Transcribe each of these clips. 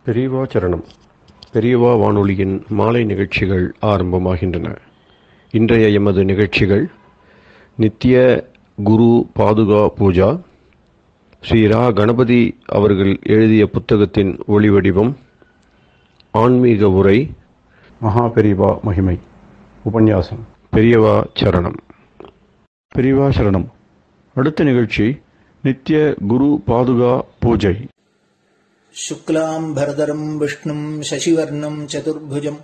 பெரியவா சரணம். பெரியவா வானொலியின் மாலை நிகழ்ச்சிகள் ஆரம்பமாகின்றன. இன்றைய எமது நிகழ்ச்சிகள் நித்திய குரு பாதுகா பூஜா, ஸ்ரீ ரா கணபதி அவர்கள் எழுதிய புத்தகத்தின் ஒளிவடிவம், ஆன்மீக உரை, மகா பெரியவா மகிமை, உபன்யாசம். பெரியவா சரணம். பெரியவா சரணம். அடுத்த நிகழ்ச்சி நித்திய குரு பாதுகா பூஜை. शुक्लाम्भरधरं विष्णुं शशिवर्णं चतुर्भुजं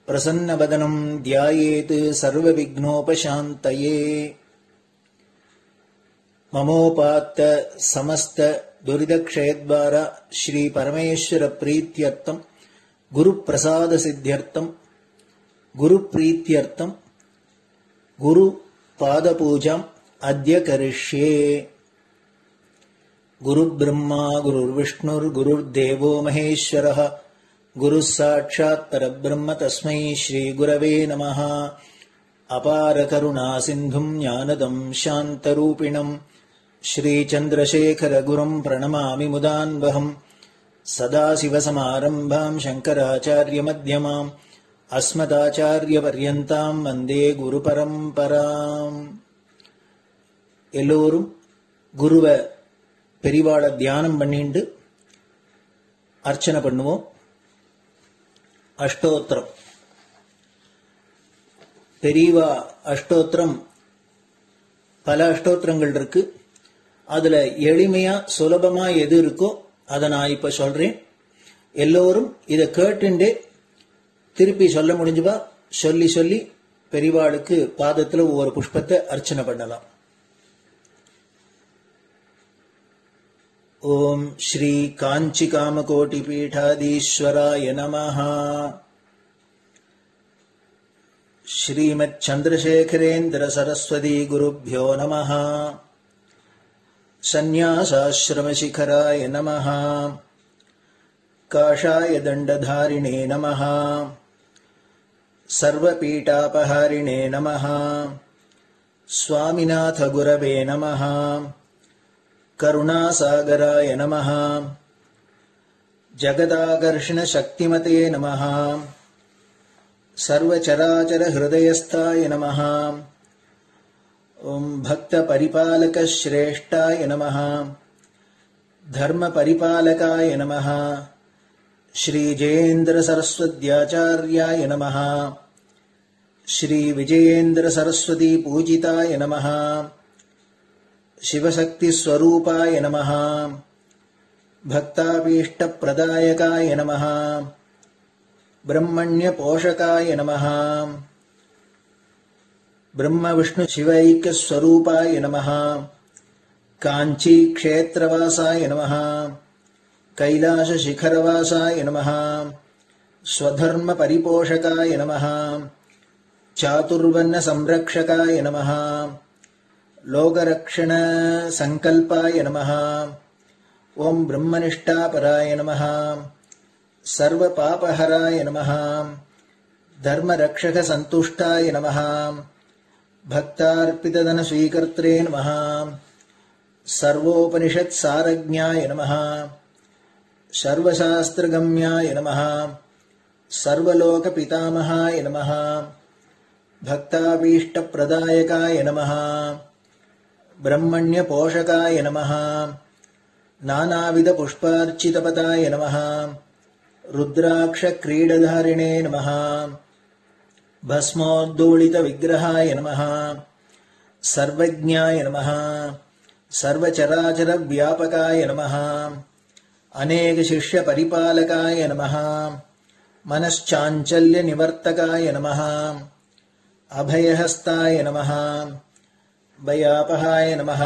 प्रसन्नवदनं ध्यायेत् सर्वविघ्नोपशान्तये। ममोपात्त समस्त दुरितक्षयद्वार श्री परमेश्वर प्रीत्यर्थं गुरुप्रसाद सिद्ध्यर्थं गुरुप्रीत्यर्थं गुरुपादपूजाम् अद्य करिष्ये। गुरुर्ब्रह्मा गुरुर्विष्णुर्गुरुर्देवो महेश्वरः गुरुः साक्षात् परब्रह्म तस्मै श्रीगुरवे नमः। अपारकरुणा सिन्धुं ज्ञानदं शान्तरूपिणं श्रीचन्द्रशेखरगुरुं प्रणमामि मुदान्वहम्। सदाशिवसमारम्भां शङ्कराचार्यमध्यमाम् अस्मदाचार्यपर्यन्तां वन्दे गुरुपरम्पराम्. எல்லோரும் குருவ பெரிவாள தியானம் பண்ணிண்டு அர்ச்சனை பண்ணுவோம். அஷ்டோத்திரம். பெரியவா அஷ்டோத்திரம் பல அஷ்டோத்திரங்கள் இருக்கு. அதுல எளிமையா சுலபமா எது இருக்கோ அதை நான் இப்ப சொல்றேன். எல்லோரும் இதை கேட்டுண்டே திருப்பி சொல்ல முடிஞ்சுபா சொல்லி சொல்லி பெரிவாளுக்கு பாதத்துல ஒவ்வொரு புஷ்பத்தை அர்ச்சனை பண்ணலாம். ओम श्री कांची कामकोटि पीठाधीश्वराय नमः। श्रीमत् चंद्रशेखरेन्द्र सरस्वती गुरुभ्यो नमः। संन्यासाश्रम शिखराय नमः। काषाय दंडधारिणे नमः। सर्वपीठापहारिणे नमः। स्वामिनाथ गुरवे नमः। करुणासागराय नमः। जगदाकर्षण शक्तिमते नमः। सर्वचराचर हृदयस्थाय नमः। ओम भक्त परिपालक श्रेष्ठाय नमः। धर्म परिपालकाय नमः। श्री जयेन्द्र सरस्वत्याचार्याय नमः। श्री विजयेन्द्र सरस्वती पूजिताय नमः। शिवशक्ति स्वरूपाय नमः। भक्ताभीष्ट प्रदायकाय नमः। ब्रह्मण्य पोषकाय नमः। ब्रह्म विष्णु शिवैक्य स्वरूपाय नमः। कांची क्षेत्रवासाय नमः। कैलाश शिखरवासाय नमः। स्वधर्म परिपोषकाय नमः। चातुर्वर्ण संरक्षकाय नमः। लोकरक्षण संकल्पाय नमः। ओम ब्रह्मनिष्ठापराय नमः। सर्वपापहराय नमः। धर्मरक्षक संतुष्टाय नमः। भक्तार्पितधन स्वीकर्त्रे नमः। सर्वोपनिषत् सारज्ञाय नमः। सर्वशास्त्रगम्याय नमः। सर्वलोक पितामहाय नमः। भक्ताभीष्ट प्रदायकाय नमः। ब्रह्मण्य पोषकाय नमः। नानाविध पुष्पार्चितपदाय नमः। रुद्राक्ष क्रीडधारिणे नमः। भस्मोद्दोलित विग्रहाय नमः। सर्वज्ञाय नमः। सर्वचराचर व्यापकाय नमः। अनेक शिष्य परिपालकाय नमः। मनश्चाञ्चल्य निवर्तकाय नमः। अभयहस्ताय नमः। भयापहाय नमः।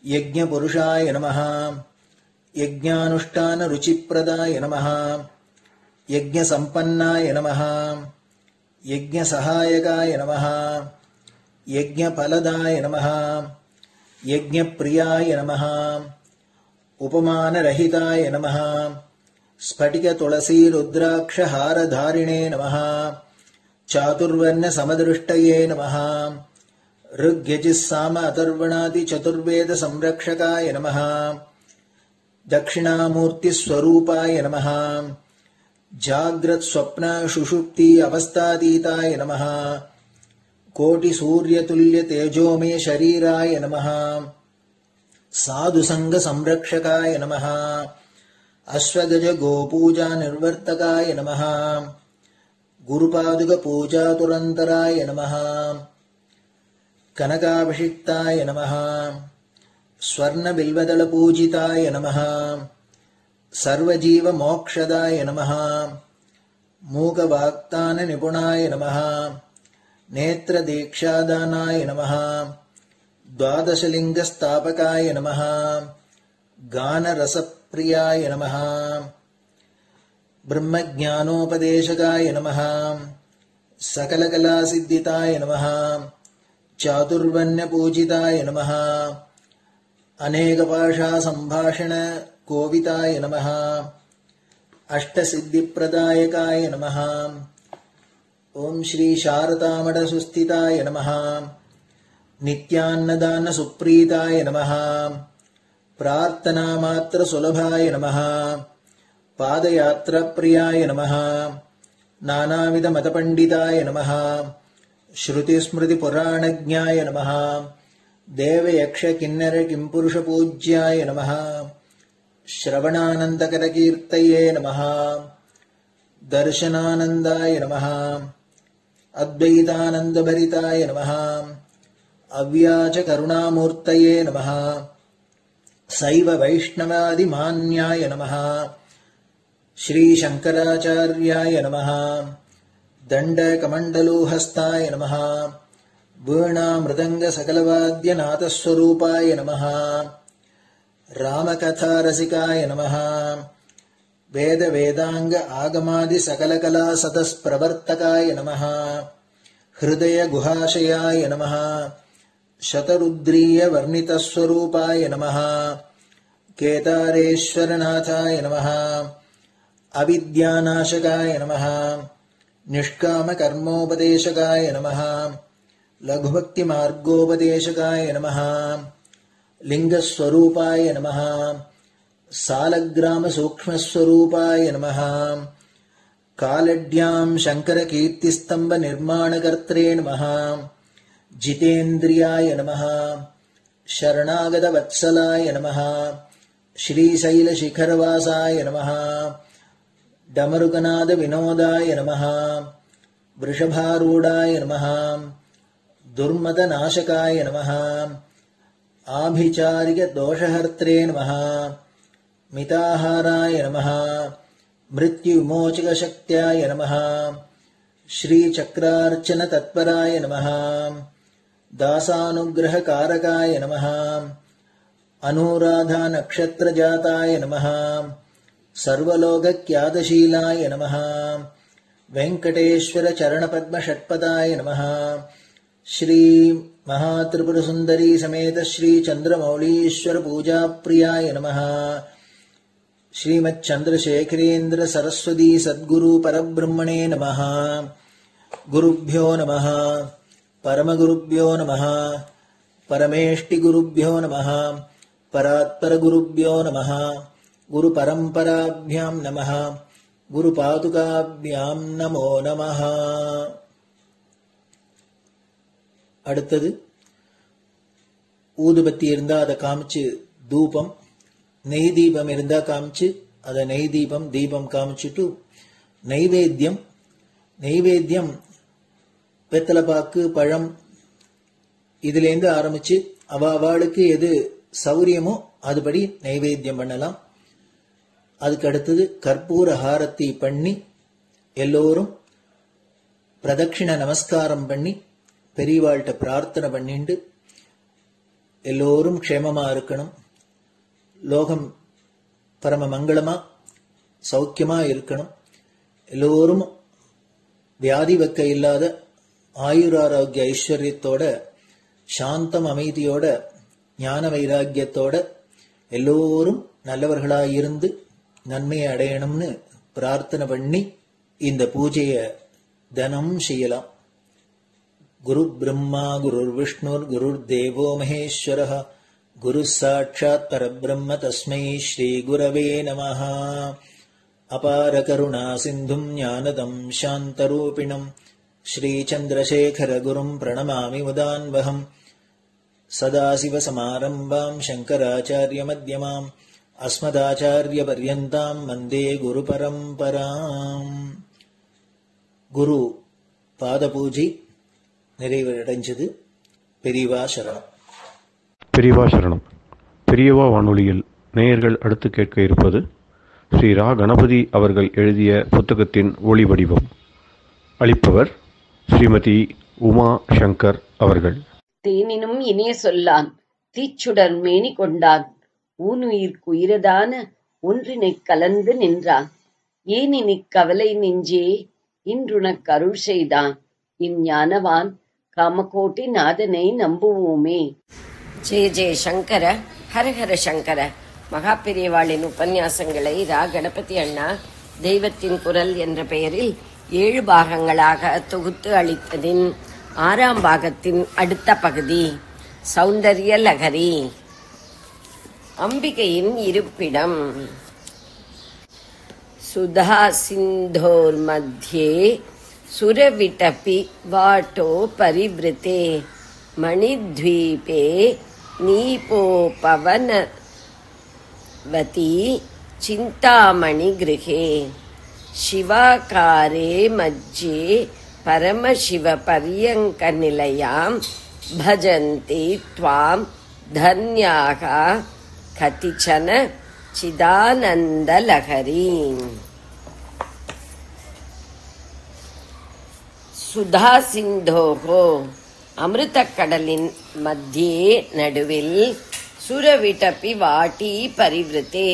यज्ञपुरुषाय नमः। यज्ञानुष्ठान रुचिप्रदाय नमः। यज्ञसम्पन्नाय नमः। यज्ञसहायकाय नमः। यज्ञफलदाय नमः। यज्ञप्रियाय नमः। उपमानरहिताय नमः। स्फटिक तुलसी रुद्राक्ष हारधारिणे नमः। चातुर्वर्ण समदृष्टये नमः। ऋग्यजुस्साम अथर्वणादि चतुर्वेद संरक्षकाय नमः। தட்சிணாமூர்த்தி ஸ்வரூபாய நமஹ. ஜாக்ரத் ஸ்வப்ன சுஷுப்தி அவஸ்தாதீதாய நமஹ. கோட்டி சூரிய துல்லிய தேஜோமே ஷரீராய நமஹ. சாது சங்க சம்ரக்ஷகாய நமஹ. அஸ்வகஜ கோபூஜா நிர்வர்த்தகாய நமஹ. குருபாதுக பூஜா துரந்தராய நமஹ. கனகாபிஷிக்தாய நமஹ. ஸ்வர்ண பில்வதள பூஜிதாய நமஹ. சர்வஜீவ மோக்ஷதாய நமஹ. மூக வாக்தான நிபுணாய நமஹ. நேத்ர தீக்ஷாதானாய நமஹ. द्वादशलिंग स्थापकाय नमः. गान रसप्रियाय नमः. ब्रह्मज्ञानोपदेशकाय नमः. सकलकलासिद्धिताय नमः. चातुर्वण्यपूजिताय नमः. अनेकभाषा संभाषण कोविताय नमः. अष्टसिद्धिप्रदायकाय नमः. ओम श्री शारदामठ सुस्थिताय नमः. नित्यान्नदान सुप्रीताय नमः. प्रार्थना मात्र सुलभाय नमः. पादयात्रा प्रियाय नमः. नानाविध मतपंडिताय नमः. श्रुति स्मृति पुराणज्ञाय नमः. देव यक्ष किन्नर किंपुरुष पूज्याय नमः. श्रवणानंदकर कीर्तये नमः. दर्शनानंदाय नमः. अद्वैतानंद भरिताय नमः. अव्याच करुणामूर्तये नमः. शैव वैष्णवादि मान्याय नमः. श्री शंकराचार्याय नमः. दंड कमंडलूहस्ताय नमः. वीणा मृदंग सकलवाद्य नाथस्वरूपाय नमः. रामकथा रसिकाय नमः. वेद वेदांग आगमादि सकलकला सतस्प्रवर्तकाय नमः. हृदय गुहाशयाय नमः. शतरुद्रीय वर्णितस्वरूपाय नमः. केदारेश्वरनाथाय नमः. अविद्यानाशकाय नमः. निष्काम कर्मोपदेशकाय नमः. लघुभक्ति मार्गोपदेशकाय नमः. लिंगस्वरूपाय नमः. सालग्राम सूक्ष्मस्वरूपाय नमः. कालड्यां शंकर कीर्तिस्तंभ निर्माणकर्त्रे नमः. जितेन्द्रियाय नमः. शरणागत वत्सलाय नमः. श्रीशैल शिखरवासाय नमः. डमरुकनाद विनोदाय नमः. वृषभारूढ़ाय नमः. दुर्मद नाशकाय नमः. आभिचारिक दोषहर्त्रे नमः. मिताहाराय नमः. मृत्युविमोचक शक्त्याय नमः. श्री चक्रार्चन तत्पराय नमः. दासानुग्रह कारकाय नमः. अनुराधा नक्षत्र जाताय नमः. सर्वलोक ख्यातशीलाय नमः. वेंकटेश्वर चरण पद्म षट्पदाय नमः. श्री महात्रिपुर सुंदरी समेत श्री चंद्रमौलीश्वर पूजा प्रियाय नमः. श्रीमच्चंद्रशेखरेन्द्र सरस्वती सद्गुरु परब्रह्मणे नमः. गुरुभ्यो नमः. परमगुरुभ्यो नमः. परमेष्टिगुरुभ्यो नमः. परात्परगुरुभ्यो नमः. गुरुपरम्पराभ्यां नमः. गुरुपादुकाभ्यां नमो नमः. அடுத்தது ஊதுபத்தி இருந்தா அதை காமிச்சு தூபம், நெய் தீபம் இருந்தா காமிச்சு அதை நெய் தீபம் தீபம் காமிச்சுட்டு நைவேத்தியம் நைவேத்தியம் வெத்தலைப்பாக்கு பழம் இதுலேருந்து ஆரம்பிச்சு அவளுக்கு எது சௌரியமோ அதுபடி நைவேத்தியம் பண்ணலாம். அதுக்கு அடுத்தது கற்பூர ஹாரத்தி பண்ணி எல்லோரும் பிரதட்சிண நமஸ்காரம் பண்ணி பெரியவாள்கிட்ட பிரார்த்தனை பண்ணிண்டு எல்லோரும் க்ஷேமமா இருக்கணும், லோகம் பரம மங்களமா சௌக்கியமா இருக்கணும், எல்லோரும் வியாதி வெக்க இல்லாத ஆயுராரோக்கிய ஐஸ்வர்யத்தோட சாந்தம் அமைதியோட ஞான வைராக்கியத்தோட எல்லோரும் நல்லவர்களாயிருந்து நன்மையை அடையணும்னு பிரார்த்தனை பண்ணி இந்த பூஜையை தினம் செய்யலாம். குரு பிரம்மா குரு விஷ்ணுர் குரு தேவோ மகேஸ்வரः गुरुः साक्षात् परब्रह्म तस्मै श्रीगुरवे नमः। अपारकरुणा सिन्धुम् ज्ञानदम् शान्तरूपिणम् श्रीचन्द्रशेखरगुरुम् प्रणमामि मुदान्वहम्। सदाशिवसमारम्भाम् शङ्कराचार्यमध्यमाम् अस्मदाचार्यपर्यन्ताम् वन्दे गुरुपरम्पराम्. குரு பாதபூஜை நிறைவடைஞ்சது. பெரியவா சரணம். பெரியவா சரணம். பெரியவா வானொலியில் நேயர்கள் அடுத்து கேட்க இருப்பது ஸ்ரீ ரா கணபதி அவர்கள் எழுதிய புத்தகத்தின் ஒளி வடிவம். அளிப்பவர் ஸ்ரீமதி உமா சங்கர் அவர்கள். தேனினும் இனிய சொல்லான் தீச்சுடர் மேனி கொண்டான் ஊனுயிர்க்குயிரதான ஒன்றினைக் கலந்து நின்றான் ஏனினிக் கவலை நெஞ்சே இன்றுனக் அருள் செய்தான் இஞ்ஞானவான் காமகோட்டி நாதனை நம்புவோமே. ஜெய ஜெய சங்கர, ஹரஹர சங்கர. மகாபெரியவாளின் உபன்யாசங்களை ரா கணபதி அண்ணா தெய்வத்தின் குரல் என்ற பெயரில் 7 பாகங்களாக தொகுத்து அளித்ததின் 6ஆம் பாகத்தின் அடுத்த பகுதி சௌந்தர்ய லகரி. அம்பிகையின் இருப்பிடம். சுதா சிந்தோர் மத்தியே சுரவிட்டபி வாட்டோ பரிவ்ருதே மணித்வீபே நீபோபவனவதி சிந்தாமணி கிருஹே சிவாகாரே மஜ்ஜே பரமசிவ பர்யங்க நிலையாம் பஜந்தி த்வாம் தன்யாக கதிச்சன சிதானந்த லஹரி. சுதா சிந்தோகோ அமிர்தக்கடலின் மத்தியே நடுவில் சுரவிட்டபி வாட்டி பரிவ்ருதே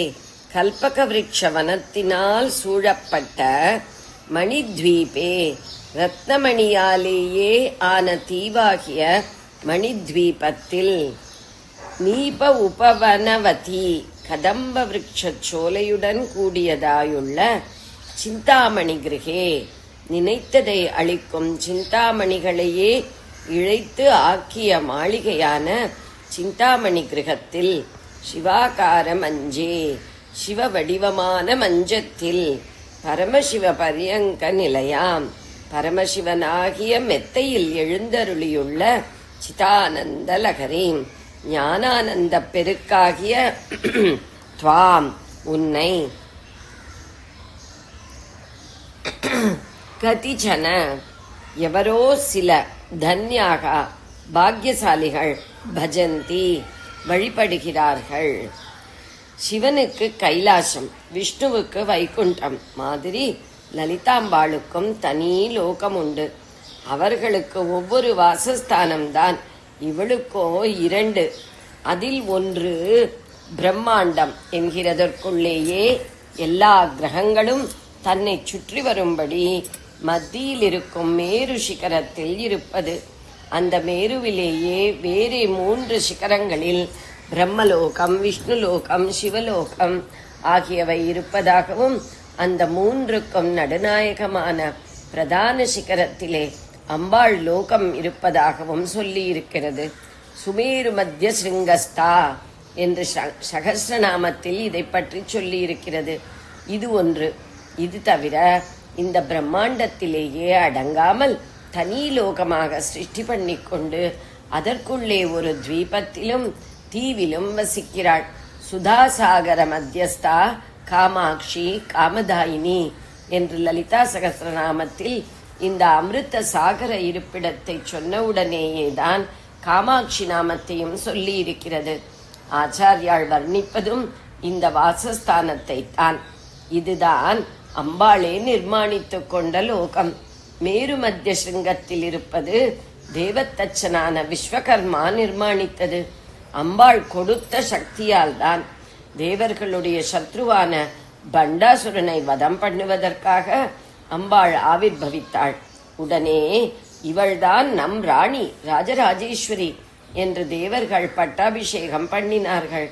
கல்பக விருட்ச வனத்தினால் சூழப்பட்ட மணித்வீபே ரத்னமணியாலேயே ஆன தீவாகிய மணித்வீபத்தில் நீப உபவனவதி கதம்ப விருட்ச சோலையுடன் கூடியதாயுள்ள சிந்தாமணி கிருஹே நினைத்ததை அளிக்கும் சிந்தாமணிகளையே இழைத்து ஆக்கிய மாளிகையான சிந்தாமணி கிரகத்தில் சிவாகார மஞ்சே சிவ வடிவமான மஞ்சத்தில் பரமசிவ பரியங்க நிலையாம் பரமசிவனாகிய மெத்தையில் எழுந்தருளியுள்ள சிதானந்த லகரி ஞானானந்த பெருக்காகிய துவாம் உன்னை கதிச்சன எவரோ சில தன்யாக பாக்யசாலிகள் பஜந்தி வழிபடுகிறார்கள். சிவனுக்கு கைலாசம், விஷ்ணுவுக்கு வைகுண்டம் மாதிரி லலிதாம்பாளுக்கும் தனி லோகம் உண்டு. அவர்களுக்கு ஒவ்வொரு வாசஸ்தானம்தான். இவளுக்கோ 2. அதில் ஒன்று பிரம்மாண்டம் என்கிறதற்குள்ளேயே எல்லா கிரகங்களும் தன்னை சுற்றி வரும்படி மத்தியில் இருக்கும் மேரு சிகரத்தில் இருப்பது. அந்த மேருவிலேயே வேறே 3 சிகரங்களில் பிரம்மலோகம், விஷ்ணுலோகம், சிவலோகம் ஆகியவை இருப்பதாகவும் அந்த 3க்கும் நடுநாயகமான பிரதான சிகரத்திலே அம்பாள் லோகம் இருப்பதாகவும் சொல்லி இருக்கிறது. சுமேரு மத்திய சிருங்கஸ்தா என்று சகஸ்ரநாமத்தில் இதை பற்றி சொல்லி இருக்கிறது. இது ஒன்று. இது தவிர இந்த பிரம்மாண்டத்திலேயே அடங்காமல் தனி லோகமாக சிருஷ்டி பண்ணிக்கொண்டு அதற்குள்ளே ஒரு துவீபத்திலும் தீவிலும் வசிக்கிறாள். சுதாசாகர மத்தியஸ்தா காமாட்சி காமதாயினி என்று லலிதா சகஸ்ரநாமத்தில் இந்த அமிர்த சாகர இருப்பிடத்தை சொன்னவுடனேயேதான் காமாட்சி நாமத்தையும் சொல்லி இருக்கிறது. ஆச்சாரியால் வர்ணிப்பதும் இந்த வாசஸ்தானத்தை தான். இதுதான் அம்பாளே நிர்மாணித்துக் கொண்ட லோகம். மேரு மத்திய சிருங்கத்தில் இருப்பது தேவத்தச்சனான விஸ்வகர்மா நிர்மாணித்தது. அம்பாள் கொடுத்த சக்தியால் தான் தேவர்களுடைய சத்ருவான பண்டாசுரனை வதம் பண்ணுவதற்காக அம்பாள் ஆவிர்பவித்தாள். உடனே இவள்தான் நம் ராணி ராஜராஜேஸ்வரி என்று தேவர்கள் பட்டாபிஷேகம் பண்ணினார்கள்.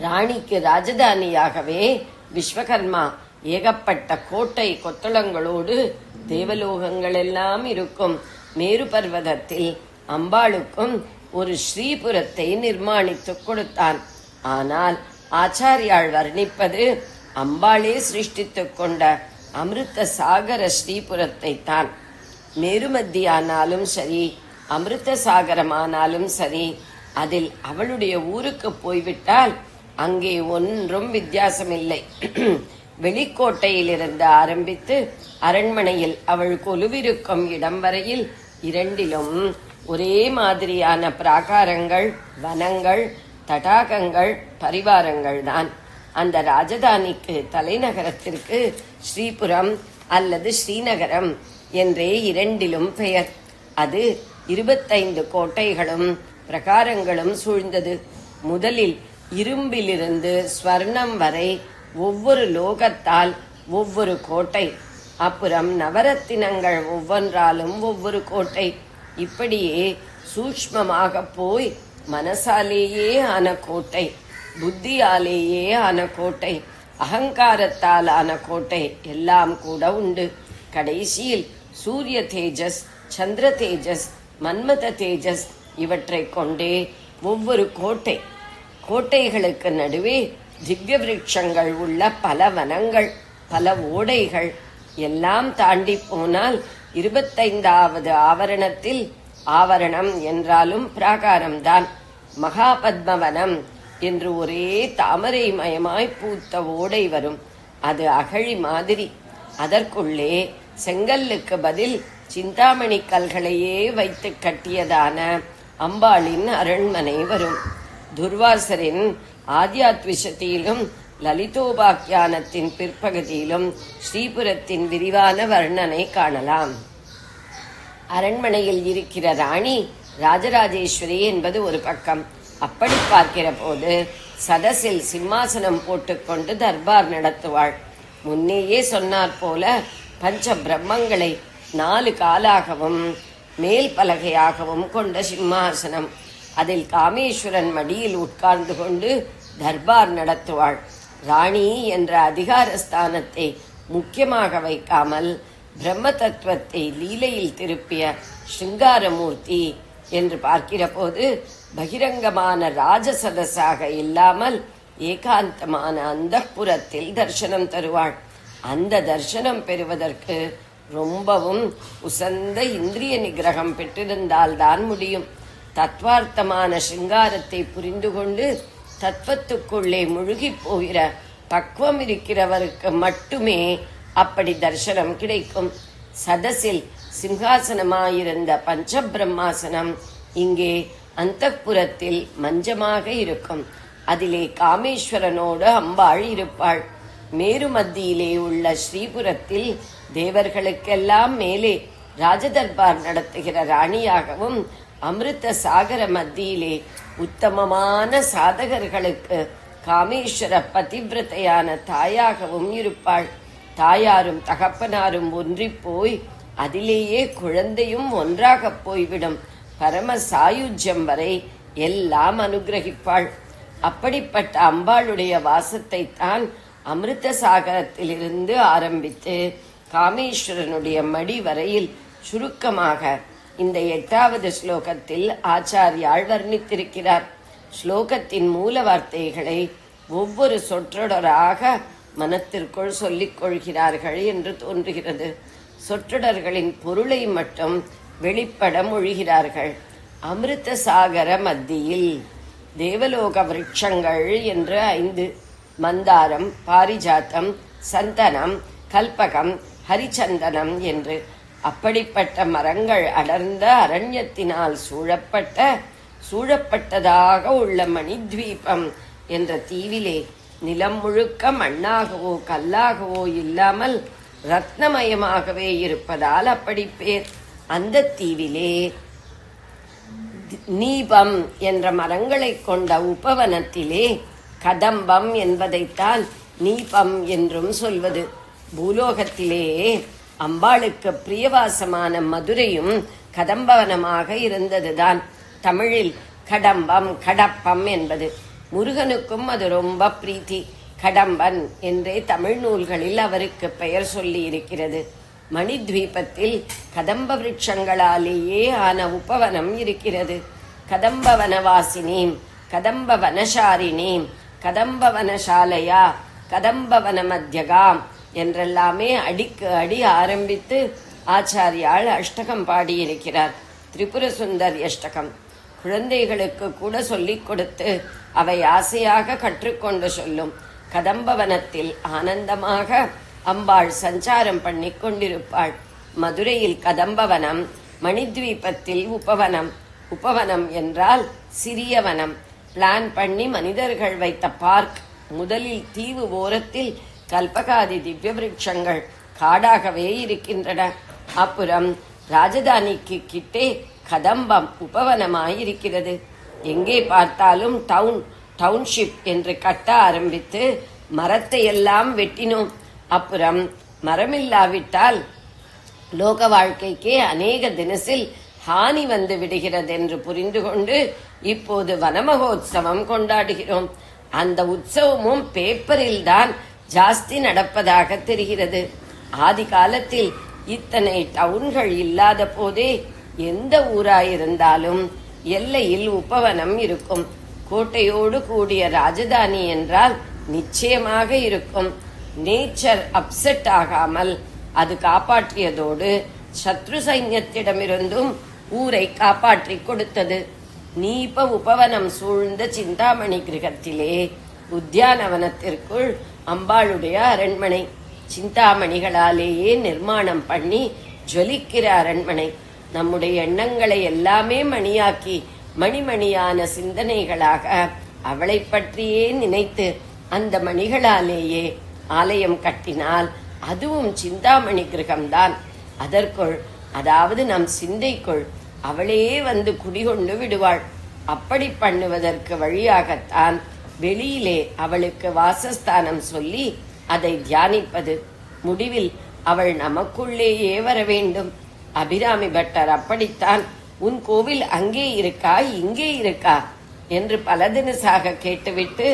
ராணிக்கு ராஜதானியாகவே விஸ்வகர்மா ஏகப்பட்ட கோட்டை கொத்தளங்களோடு தேவலோகங்கள் எல்லாம் இருக்கும் மேரு பர்வதத்தில் அம்பாளுக்கும் ஒரு ஸ்ரீபுரத்தை நிர்மாணித்துக் கொடுத்தான். ஆனால் ஆச்சாரியால் வர்ணிப்பது அம்பாளே சிருஷ்டித்துக் கொண்ட அமிர்த சாகர ஸ்ரீபுரத்தை தான். மேருமத்தியானாலும் சரி, அமிர்த சாகரமானாலும் சரி, அதில் அவளுடைய ஊருக்கு போய்விட்டால் அங்கே ஒன்றும் வித்தியாசமில்லை. வெளிக்கோட்டையிலிருந்து ஆரம்பித்து அரண்மனையில் அவள் கொலுவிருக்கும் இடம் வரையில் இரண்டிலும் ஒரே மாதிரியான பிராகாரங்கள், வனங்கள், தடாகங்கள், பரிவாரங்கள் தான். அந்த ராஜதானிக்கு, தலைநகரத்திற்கு ஸ்ரீபுரம் அல்லது ஸ்ரீநகரம் என்றே இரண்டிலும் பெயர். அது 25 கோட்டைகளும் பிரகாரங்களும் சூழ்ந்தது. முதலில் இரும்பிலிருந்து ஸ்வர்ணம் வரை ஒவ்வொரு லோகத்தால் ஒவ்வொரு கோட்டை, அப்புறம் நவரத்தினங்கள் ஒவ்வொன்றாலும் ஒவ்வொரு கோட்டை. இப்படியே சூக்ஷ்மமாக போய் மனசாலேயே ஆன கோட்டை, புத்தியாலேயே ஆன கோட்டை, அகங்காரத்தால் ஆன கோட்டை எல்லாம் கூட உண்டு. கடைசியில் சூரிய தேஜஸ், சந்திர தேஜஸ், மன்மத தேஜஸ் இவற்றை கொண்டே ஒவ்வொரு கோட்டை. கோட்டைகளுக்கு நடுவே திவ்ய விருட்சங்கள் உள்ள பல வனங்கள், பல ஓடைகள் எல்லாம் தாண்டி போனால் 25வது ஆவரணத்தில், ஆவரணம் என்றாலும் பிராகாரம்தான், மகாபத்மவனம் என்று ஒரே தாமரை மயமாய் பூத்த ஓடை வரும். அது அகழி மாதிரி. அதற்குள்ளே செங்கல்லுக்கு பதில் சிந்தாமணி கல்களையே வைத்து கட்டியதான அம்பாளின் அரண்மனை வரும். துர்வாசரின் ஆத்யாத்விஷத்திலும் லலிதோபாக்கியானத்தின் பிற்பகுதியிலும் ஸ்ரீபுரத்தின் விரிவான வர்ணனை காணலாம். அரண்மனையில் இருக்கிற ராணி ராஜராஜேஸ்வரி என்பது ஒரு பக்கம். அப்படி பார்க்கிற போது சதசில் சிம்மாசனம் போட்டுக்கொண்டு தர்பார் நடத்துவாள். முன்னேயே சொன்னார் போல பஞ்ச பிரம்மங்களை 4 காலாகவும் மேல் பலகையாகவும் கொண்ட சிம்மாசனம். அதில் காமேஸ்வரன் மடியில் உட்கார்ந்து கொண்டு தர்பார் நடத்துவாள். ராணி என்ற அதிகார ஸ்தானத்தை முக்கியமாக வைக்காமல் பிரம்ம தத்துவத்தை லீலையில் திருப்பிய ஸ்ருங்காரமூர்த்தி என்று பார்க்கிற போது பகிரங்கமான ராஜசதஸாக இல்லாமல் ஏகாந்தமான அந்தப்புரத்தில் தரிசனம் தருவாள். அந்த தரிசனம் பெறுவதற்கு ரொம்பவும் உசந்த இந்திரிய நிகிரகம் பெற்றிருந்தால்தான் முடியும். தத்வார்த்தமான சிங்காரத்தை புரிந்து கொண்டு தத்துவத்துக்குள்ளே முழுகி போகிற பக்குவம் இருக்கிறவருக்கு மட்டுமே அப்படி தரிசனம் கிடைக்கும். சதசில் சிம்ஹாசனமாயிருந்த பஞ்சபிரம்மாசனம் இங்கே அந்தப்புரத்தில் மஞ்சமாக இருக்கும். அதிலே காமேஸ்வரனோடு அம்பாள் இருப்பாள். மேரு மத்தியிலே உள்ள ஸ்ரீபுரத்தில் தேவர்களுக்கெல்லாம் மேலே ராஜதர்பார் நடத்துகிற ராணியாகவும், அமிர்த சாகர மத்தியிலே உத்தமமான சாதகர்களுக்கு காமேஸ்வர பதிவிரதையான தாயாகவும் இருப்பாள். தாயாரும் தகப்பனாரும் ஒன்றிப் போய் அதிலேயே குழந்தையும் ஒன்றாக போய்விடும் பரம சாயுஜ்யம் வரை எல்லாம் அனுகிரகிப்பாள். அப்படிப்பட்ட அம்பாளுடைய வாசத்தை தான் அமிர்த சாகரத்திலிருந்து ஆரம்பித்து காமேஸ்வரனுடைய மடி வரையில் சுருக்கமாக இந்த 8வது ஸ்லோகத்தில் ஆச்சாரியால் வர்ணித்திருக்கிறார். ஸ்லோகத்தின் மூல வார்த்தைகளை ஒவ்வொரு சொற்றொடராக மனத்திற்குள் சொல்லிக் கொள்கிறார்கள் என்று தோன்றுகிறது. சொற்றொடர்களின் பொருளை மட்டும் வெளிப்பட மொழிகிறார்கள். அமிர்த சாகர மத்தியில் தேவலோக விருட்சங்கள் என்று 5: மந்தாரம், பாரிஜாத்தம், சந்தனம், கல்பகம், ஹரிச்சந்தனம் என்று. அப்படிப்பட்ட மரங்கள் அடர்ந்த அரண்யத்தினால் சூழப்பட்டதாக உள்ள மணித்வீபம் என்ற தீவிலே நிலம் முழுக்க மண்ணாகவோ கல்லாகவோ இல்லாமல் ரத்னமயமாகவே இருப்பதால் அப்படி பேர். அந்த தீவிலே நீபம் என்ற மரங்களை கொண்ட உபவனத்திலே கதம்பம் என்பதைத்தான் நீபம் என்றும் சொல்வது. பூலோகத்திலே அம்பாளுக்கு பிரியவாசமான மதுரையும் கதம்பவனமாக இருந்ததுதான். தமிழில் கடம்பம், கடப்பம் என்பது. முருகனுக்கும் அது ரொம்ப பிரீத்தி. கடம்பன் என்றே தமிழ் நூல்களில் அவருக்கு பெயர் சொல்லி இருக்கிறது. மணித்வீபத்தில் கதம்ப விருட்சங்களாலேயே ஆன உபவனம் இருக்கிறது. கதம்பவனவாசினீம் கதம்பவனசாரிணீம் கதம்பவனசாலையா கதம்பவன மத்தியகாம் என்றெல்லாமே அடிக்கு அடி ஆரம்பித்து ஆச்சாரியால் அஷ்டகம் பாடியிருக்கிறார். திரிபுர சுந்தர் அஷ்டகம் குழந்தைகளுக்கு கூட சொல்லிக் கொடுத்து அவை ஆசையாக கற்றுக்கொண்டு சொல்லும். கதம்பவனத்தில் ஆனந்தமாக அம்பாள் சஞ்சாரம் பண்ணி கொண்டிருப்பாள். மதுரையில் கதம்பவனம், மணித்வீபத்தில் உபவனம். உபவனம் என்றால் சிறிய வனம். பிளான் பண்ணி மனிதர்கள் வைத்த பார்க். முதலில் தீவு ஓரத்தில் கல்பகாதி திவ்ய விருட்சங்கள் காடாகவே இருக்கின்றன. அப்புறம் ராஜதானிக்கு கிட்டே கதம்பம் உபவனமாயிருக்கிறது. எங்கே பார்த்தாலும் டவுன்ஷிப் என்று கட்ட ஆரம்பித்து மரத்தை எல்லாம் வெட்டினோம். அப்புறம் மரமில்லாவிட்டால் லோக வாழ்க்கைக்கே அநேக தினசில் ஹானி வந்து விடுகிறது என்று புரிந்து கொண்டு இப்போது வனமகோத்சவம் கொண்டாடுகிறோம். அந்த உற்சவமும் பேப்பரில் தான் ஜாஸ்தி நடப்பதாக தெரிகிறது. ஆதி காலத்தில் இத்தனை டவுன்கள் இல்லாத போதே எந்த ஊராயிருந்தாலும் எல்லையில் உபவனம் இருக்கும். கோட்டையோடு கூடிய ராஜதானி என்றால் நிச்சயமாக இருக்கும். நேச்சர் அப்செட் ஆகாமல் அது காப்பாற்றியதோடு சத்ரு சைன்யத்திடமிருந்தும் ஊரை காப்பாற்றி கொடுத்தது. நீப உபவனம் சூழ்ந்த சிந்தாமணி கிரகத்திலே உத்தியானவனத்திற்குள் அம்பாளுடைய அரண்மனை. சிந்தாமணிகளாலேயே நிர்மாணம் பண்ணி ஜொலிக்கிற அரண்மனை. நம்முடைய எண்ணங்களை எல்லாமே மணியாக்கி மணிமணியான சிந்தனைகளாக அவளை பற்றியே நினைத்து அந்த மணிகளாலேயே ஆலயம் கட்டினால் அதுவும் சிந்தாமணி கிரகம்தான். அதற்குள், அதாவது நம் சிந்தைக்குள் அவளே வந்து குடிகொண்டு விடுவாள். அப்படி பண்ணுவதற்கு வழியாகத்தான் வெளியிலே அவளுக்கு வாசஸ்தானம் சொல்லி அதை தியானிப்பது. முடிவில் அவள் நமக்குள்ளேயே வர வேண்டும். அபிராமி பட்டர் அப்படித்தான் உன் கோவில் அங்கே இருக்கா இங்கே இருக்கா என்று பல தினசாக கேட்டுவிட்டு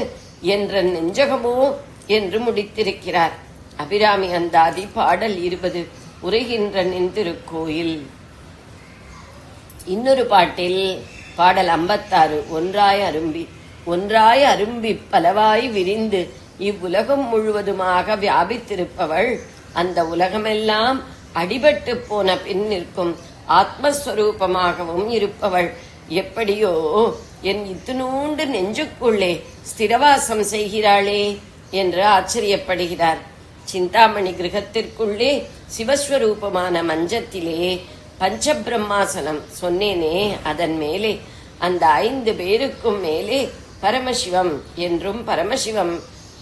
என்ற நெஞ்சகமோ என்று முடித்திருக்கிறார். அபிராமி அந்தாதி பாடல் 20 உரைகின்ற நின்றிருக்கோயில். இன்னொரு பாட்டில் பாடல் 56 ஒன்றாய் அரும்பி பலவாய் விரிந்து இவ்வுலகம் முழுவதுமாக வியாபித்திருப்பவள், அந்த உலகமெல்லாம் அடிபட்டு போன பின் நிற்கும் ஆத்மஸ்வரூபமாகவும் இருப்பவள் எப்படியோ என் இத்துணூண்டு நெஞ்சுக்குள்ளே ஸ்திரவாசம் செய்கிறாளே என்று ஆச்சரியப்படுகிறார். சிந்தாமணி கிரகத்திற்குள்ளே சிவஸ்வரூபமான மஞ்சத்திலே பஞ்சபிரம்மாசனம் சொன்னேனே, அதன் மேலே அந்த 5 பேருக்கும் மேலே பரமசிவம் என்றும் பரமசிவம்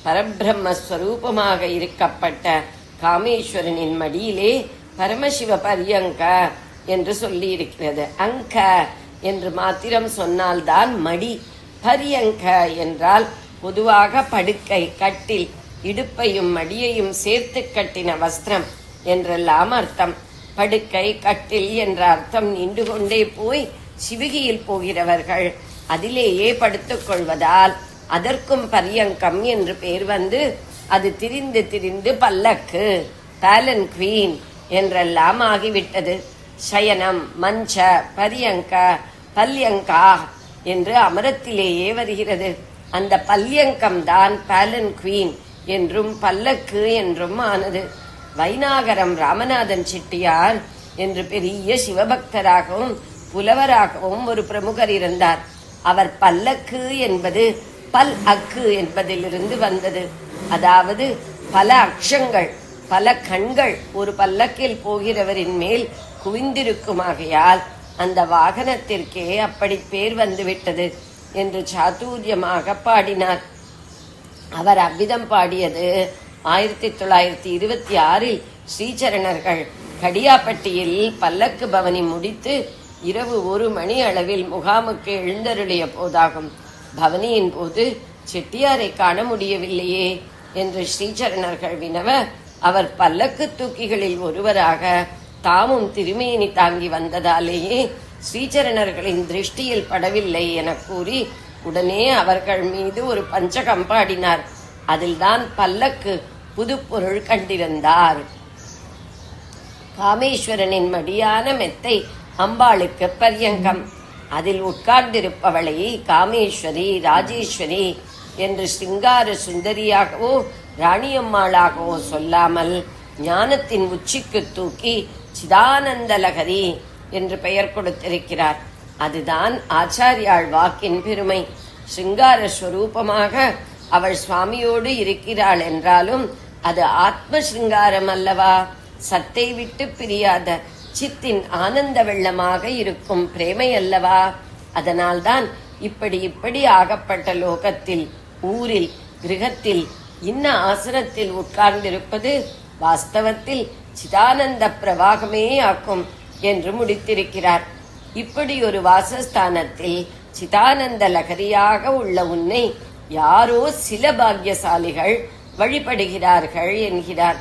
பரபிரம்மஸ்வரூபமாக இருக்கப்பட்ட காமேஸ்வரனின் மடியிலே பரமசிவ பரியங்க என்று சொல்லி இருக்கிறது. அங்க என்று மாத்திரம் சொன்னால்தான் மடி. பரியங்க என்றால் பொதுவாக படுக்கை, கட்டில், இடுப்பையும் மடியையும் சேர்த்து கட்டின வஸ்திரம் என்றெல்லாம் அர்த்தம். படுக்கை, கட்டில் என்ற அர்த்தம் நீண்டு கொண்டே போய் சிவிகியில் போகிறவர்கள் அதிலேயே படுத்துக் கொள்வதால் அதற்கும் பரியங்கம் என்று பெயர் வந்து அது திரிந்து திரிந்து பல்லக்கு, பாலன் குவீன் என்றெல்லாம் ஆகிவிட்டது. சயனம், மஞ்ச, பரியங்க, பல்யங்கா என்று அமரத்திலேயே வருகிறது. அந்த பல்யங்கம் தான் பாலன் குவீன் என்றும் பல்லக்கு என்றும் ஆனது. வைநாகரம் ராமநாதன் செட்டியார் என்று பெரிய சிவபக்தராகவும் புலவராகவும் ஒரு பிரமுகர் இருந்தார். அவர் பல்லக்கு என்பது பல் அக்கு என்பதிலிருந்து வந்தது. அதாவது பல அக்ஷங்கள், பல கண்கள் ஒரு பல்லக்கில் போகிறவரின் மேல் குவிந்திருக்குமாகையால் அந்த வாகனத்திற்கே அப்படி பேர் வந்துவிட்டது என்று சாதுரியமாக பாடினார். அவர் அவ்விதம் பாடியது 1926 ஸ்ரீசரணர்கள் கடியாப்பட்டியில் பல்லக்கு பவனி முடித்து இரவு 1 மணி அளவில் முகாமுக்கு எழுந்தருளிய போதாகும். பவனியின் போது செட்டியாரை காண முடியவில்லையே என்று ஸ்ரீசரணர்கள் வினவ, அவர் பல்லக்கு தூக்கிகளில் ஒருவராக தாமும் திருமேனி தாங்கி வந்ததாலேயே ஸ்ரீசரணர்களின் திருஷ்டியில் படவில்லை என கூறி உடனே அவர்கள் மீது ஒரு பஞ்சகம் பாடினார். அதில்தான் பல்லக்கு புது பொருள் கண்டிருந்தார். காமேஸ்வரனின் மடியான மெத்தை அம்பாளுக்கு பரியங்கம். அதில் உட்கார்ந்திருப்பவளை காமேஸ்வரி, ராஜேஸ்வரி என்று சிங்கார சுந்தரியாகவோ ராணியம்மாளாகவோ சொல்லாமல் ஞானத்தின் உச்சிக்கு தூக்கி சிதானந்தலகரி என்று பெயர் கொடுத்திருக்கிறார். அதுதான் ஆச்சாரியாள் வாக்கின் பெருமை. சிங்கார ஸ்வரூபமாக அவள் சுவாமியோடு இருக்கிறாள் என்றாலும் அது ஆத்ம சிங்காரம் அல்லவா? சத்தை விட்டு பிரியாத சித்தின் ஆனந்த வெள்ளமாக இருக்கும் பிரேமை அல்லவா? அதனால்தான் இப்படி ஆகப்பட்ட லோகத்தில், ஊரில், கிரகத்தில், இன்ன ஆசனத்தில் உட்கார்ந்திருப்பது வாஸ்தவத்தில் சிதானந்த பிரவாகமே ஆக்கும் என்று முடித்திருக்கிறார். இப்படி ஒரு வாசஸ்தானத்தில் சிதானந்த லகரியாக உள்ள உன்னை யாரோ சில பாக்யசாலிகள் வழிபடுகிறார்கள் என்கிறார்.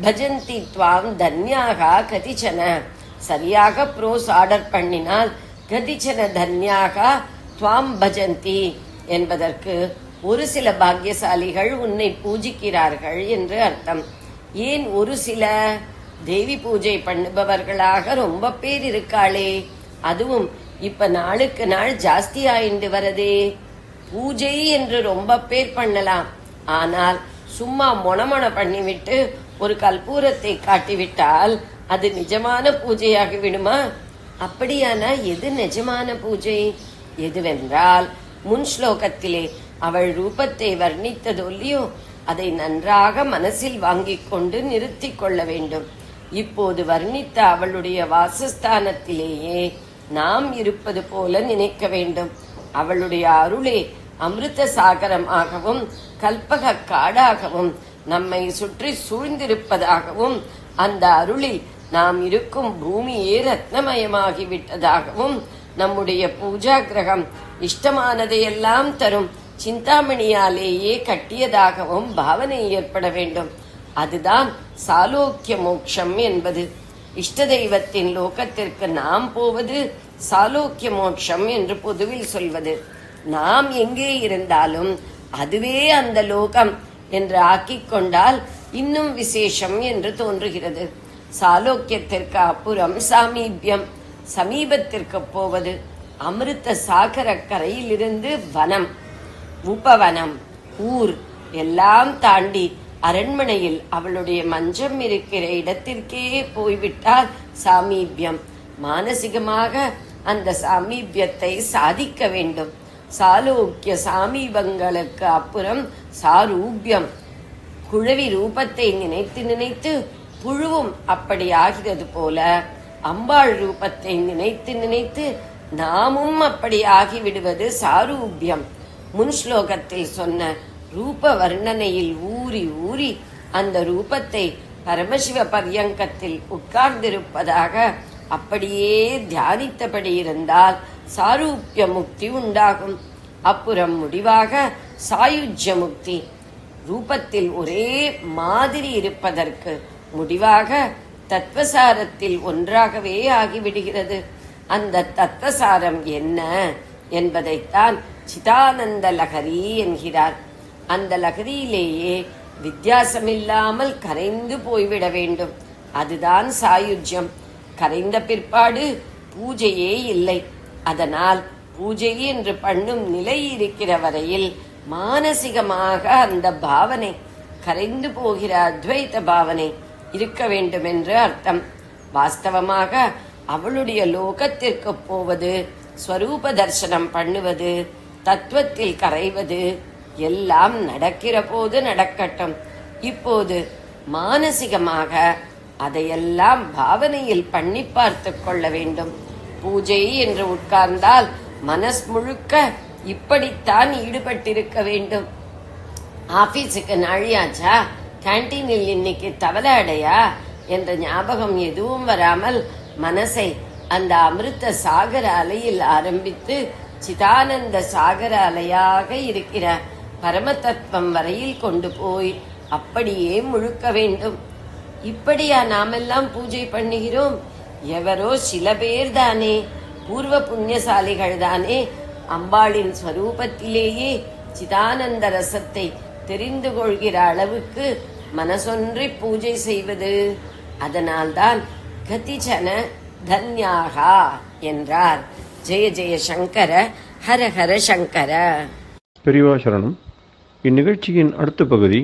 பஜந்தி துவாம் தன்யாக கதிச்சன. சரியாக ப்ரோஸ் ஆர்டர் பண்ணினால் கதிச்சன தன்யாக துவாம் பஜந்தி என்பதற்கு ஒரு சில பாக்யசாலிகள் உன்னை பூஜிக்கிறார்கள் என்று அர்த்தம். ஏன் ஒரு சில? தேவி பூஜை பண்ணுபவர்களாக ரொம்ப பேர் இருக்காளே, அதுவும் இப்ப நாளுக்கு நாள் ஜாஸ்தி ஆயிண்டு வரதே. பூஜை என்று ரொம்ப பேர் பண்ணலாம், ஆனால் சும்மா மொணமொண பண்ணிவிட்டு ஒரு கற்பூரத்தை காட்டிவிட்டால் அது நிஜமான பூஜையாகி விடுமா? அப்படியானா எது நிஜமான பூஜை? எதுவென்றால் முன் ஸ்லோகத்திலே அவள் ரூபத்தை வர்ணித்ததொல்லியோ அதை நன்றாக மனசில் வாங்கிக் கொண்டு நிறுத்தி கொள்ள வேண்டும். இப்போது வர்ணித்த அவளுடைய வாசஸ்தானத்திலேயே நாம் இருப்பது போல நினைக்க வேண்டும். அவளுடைய அருளே அமிர்த சாகரமாகவும் கல்பக காடாகவும் நம்மை சுற்றி சூழ்ந்திருப்பதாகவும், அந்த அருளில் நாம் இருக்கும் பூமியே ரத்னமயமாகிவிட்டதாகவும், நம்முடைய பூஜா கிரகம் இஷ்டமானதையெல்லாம் தரும் சிந்தாமணியாலேயே கட்டியதாகவும் பாவனை ஏற்பட வேண்டும். அதுதான் சாலோக்கிய மோட்சம் என்பது. இஷ்ட தெய்வத்தின் லோகத்திற்கு நாம் போவது சாலோக்கிய மோட்சம் என்று பொதுவில் சொல்வது. நாம் எங்கே இருந்தாலும் அதுவே அந்த லோகம் என்று ஆக்கிக் கொண்டால் இன்னும் விசேஷம் என்று தோன்றுகிறது. சாலோக்கியத்திற்கு அப்புறம் சாமீபியம், சமீபத்திற்கு போவது. அமிர்த சாகர கரையிலிருந்து வனம், உபவனம், ஊர் எல்லாம் தாண்டி அரண்மனையில் அவளுடைய மஞ்சம் இருக்கிற இடத்திற்கே போய்விட்டால் சாமீபியம். மானசிகமாக அந்த சாமீபியத்தை சாதிக்க வேண்டும். சாலோக்கிய சாமீபங்களுக்கு அப்புறம் சாரூபியம். குழவி ரூபத்தை நினைத்து நினைத்து புழுவும் அப்படி ஆகிறது போல, அம்பாள் ரூபத்தை நினைத்து நினைத்து நாமும் அப்படி ஆகிவிடுவது சாரூபியம். முன் ஸ்லோகத்தில் சொன்ன ரூப வர்ணனையில் ஊறி ஊறி அந்த ரூபத்தை பரமசிவ பர்யங்கத்தில் உட்கார்ந்திருப்பதாக அப்படியே தியானித்தபடி இருந்தால் சாரூபிய முக்தி உண்டாகும். அப்புறம் முடிவாக சாயுஜ்ய முக்தி. ரூபத்தில் ஒரே மாதிரி இருப்பதற்கு முடிவாக தத்வசாரத்தில் ஒன்றாகவே ஆகிவிடுகிறது. அந்த தத்வசாரம் என்ன என்பதைத்தான் சிதானந்த லகரி என்கிறார். அந்த லகரியிலேயே வித்தியாசமில்லாமல் கரைந்து போய்விட வேண்டும். அதுதான் சாயுஜ்யம். கரைந்த பிற்பாடு பூஜையே இல்லை. அதனால் பூஜை என்று பண்ணும் நிலை இருக்கிற வரையில் மானசிகமாக அந்த பாவனை, கரைந்து போகிற அத்வைத பாவனை இருக்க வேண்டும் என்று அர்த்தம். வாஸ்தவமாக அவளுடைய லோகத்திற்கு போவது, ஸ்வரூப தர்சனம் பண்ணுவது, தத்துவத்தில் கரைவது எல்லாம் நடக்கிற போது நடக்கட்டும். இப்போது மானசிகமாக அதையெல்லாம் பாவனையில் பண்ணி பார்த்து கொள்ள வேண்டும். பூஜை என்று உட்கார்ந்தால் மனஸ் முழுக்க இப்படித்தான் ஈடுபட்டிருக்க வேண்டும். ஆபீஸுக்கு நாழியாச்சா, கேண்டீனில் இன்னைக்கு தவளை அடையா என்ற ஞாபகம் எதுவும் வராமல் மனசை அந்த அமிர்த சாகர அலையில் ஆரம்பித்து சிதானந்த சாகர அலையாக இருக்கிற பரம தத்துவம் வரையில் கொண்டு போய் அப்படியே முழுக்க வேண்டும். இப்படியா நாமெல்லாம் பூஜை பண்ணுகிறோம்? எவரோ சில பேர் தானே, பூர்வ புண்ணியசாலிகள் தானே அம்பாளின் ஸ்வரூபத்திலேயே சிதானந்த ரசத்தை தெரிந்து கொள்கிற அளவுக்கு மனசொன்றி பூஜை செய்வது. அதனால்தான் கதிச்சன தன்யாகா என்றார். ஜெய ஜெய சங்கர, ஹர ஹர சங்கர. பெரியவா சரணம். இந்நிகழ்ச்சியின் அடுத்த பகுதி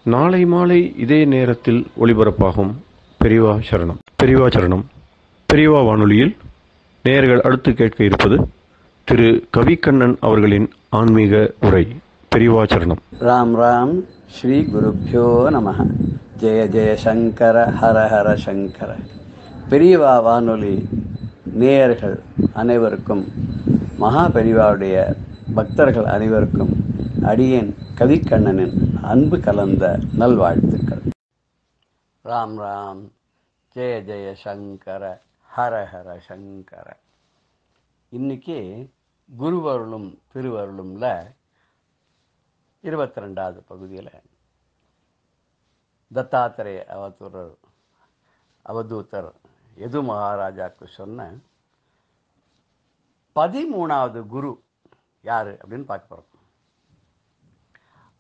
நாளை மாலை இதே நேரத்தில் ஒளிபரப்பாகும். பெரியவா சரணம். பெரியவா சரணம். பெரியவா வானொலியில் நேயர்கள் அடுத்து கேட்க இருப்பது திரு கவிக்கண்ணன் அவர்களின் ஆன்மீக உரை. பெரியவா சரணம். ராம் ராம். ஸ்ரீ குருப்யோ நமஹ. ஜெய ஜெய சங்கர, ஹர ஹர சங்கர. பெரியவா வானொலி நேயர்கள் அனைவருக்கும், மகா பெரியவாவுடைய பக்தர்கள் அனைவருக்கும் அடியேன் கவிக்கண்ணனின் அன்பு கலந்த நல்வாழ்த்துக்கள். ராம் ராம். ஜெய ஜெய சங்கர, ஹர ஹர சங்கர. இன்னைக்கு குருவருளும் திருவருளும்ல 22வது பகுதியில் தத்தாத்திரேய அவதூதர் யது மகாராஜாவுக்கு சொன்ன 13வது குரு யாரு அப்படின்னு பார்க்க போகிறோம்.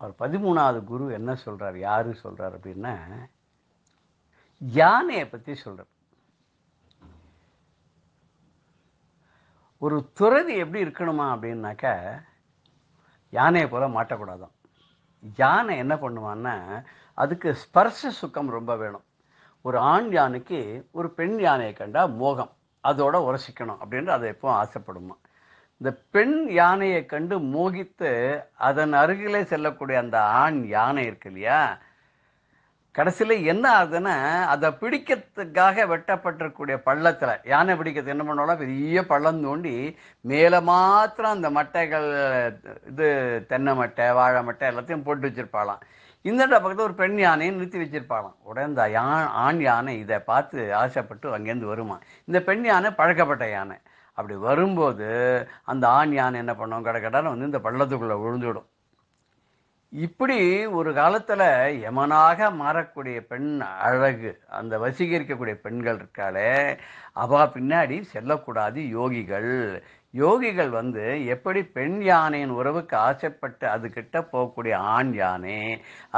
அவர் 13வது குரு என்ன சொல்றார், யாரு சொல்றார் அப்படின்னா, யானையை பற்றி சொல்றார். ஒரு துறவி எப்படி இருக்கணுமா அப்படின்னாக்கா, யானையை போல மாட்டக்கூடாதான். யானை என்ன பண்ணுவான்னா, அதுக்கு ஸ்பர்ச சுகம் ரொம்ப வேணும். ஒரு ஆண் யானைக்கு ஒரு பெண் யானையை கண்டா மோகம், அதோட உரசிக்கணும் அப்படின்னு அதை எப்போ ஆசைப்படுமா. இந்த பெண் யானையை கண்டு மோகித்து அதன் அருகிலே செல்லக்கூடிய அந்த ஆண் யானை இருக்கு இல்லையா, கடைசியில் என்ன ஆகுதுன்னா, அதை பிடிக்கிறதுக்காக வெட்டப்பட்டிருக்கக்கூடிய பள்ளத்தில் யானை பிடிக்கிறது என்ன பண்ணோம்னா, பெரிய பள்ளம் தோண்டி மேலே மாத்திரம் அந்த மட்டைகள், இது தென்னை மட்டை வாழை மட்டை எல்லாத்தையும் போட்டு வச்சிருப்பாளாம். இந்த பக்கத்தில் ஒரு பெண் யானையை நிறுத்தி வச்சிருப்பாளாம். உடனே இந்த ஆண் யானை இதை பார்த்து ஆசைப்பட்டு அங்கேருந்து வருமா. இந்த பெண் யானை பழக்கப்பட்ட யானை. அப்படி வரும்போது அந்த ஆண் யானை என்ன பண்ணும், கடற்கடான்னு வந்து இந்த பள்ளத்துக்குள்ளே விழுந்துவிடும். இப்படி ஒரு காலத்தில் யமனாக மாறக்கூடிய பெண் அழகு, அந்த வசீகரிக்கக்கூடிய பெண்கள் இருக்காளே, அவ பின்னாடி செல்லக்கூடாது யோகிகள். யோகிகள் வந்து எப்படி பெண் யானையின் உறவுக்கு ஆசைப்பட்டு அதுகிட்ட போகக்கூடிய ஆண் யானை,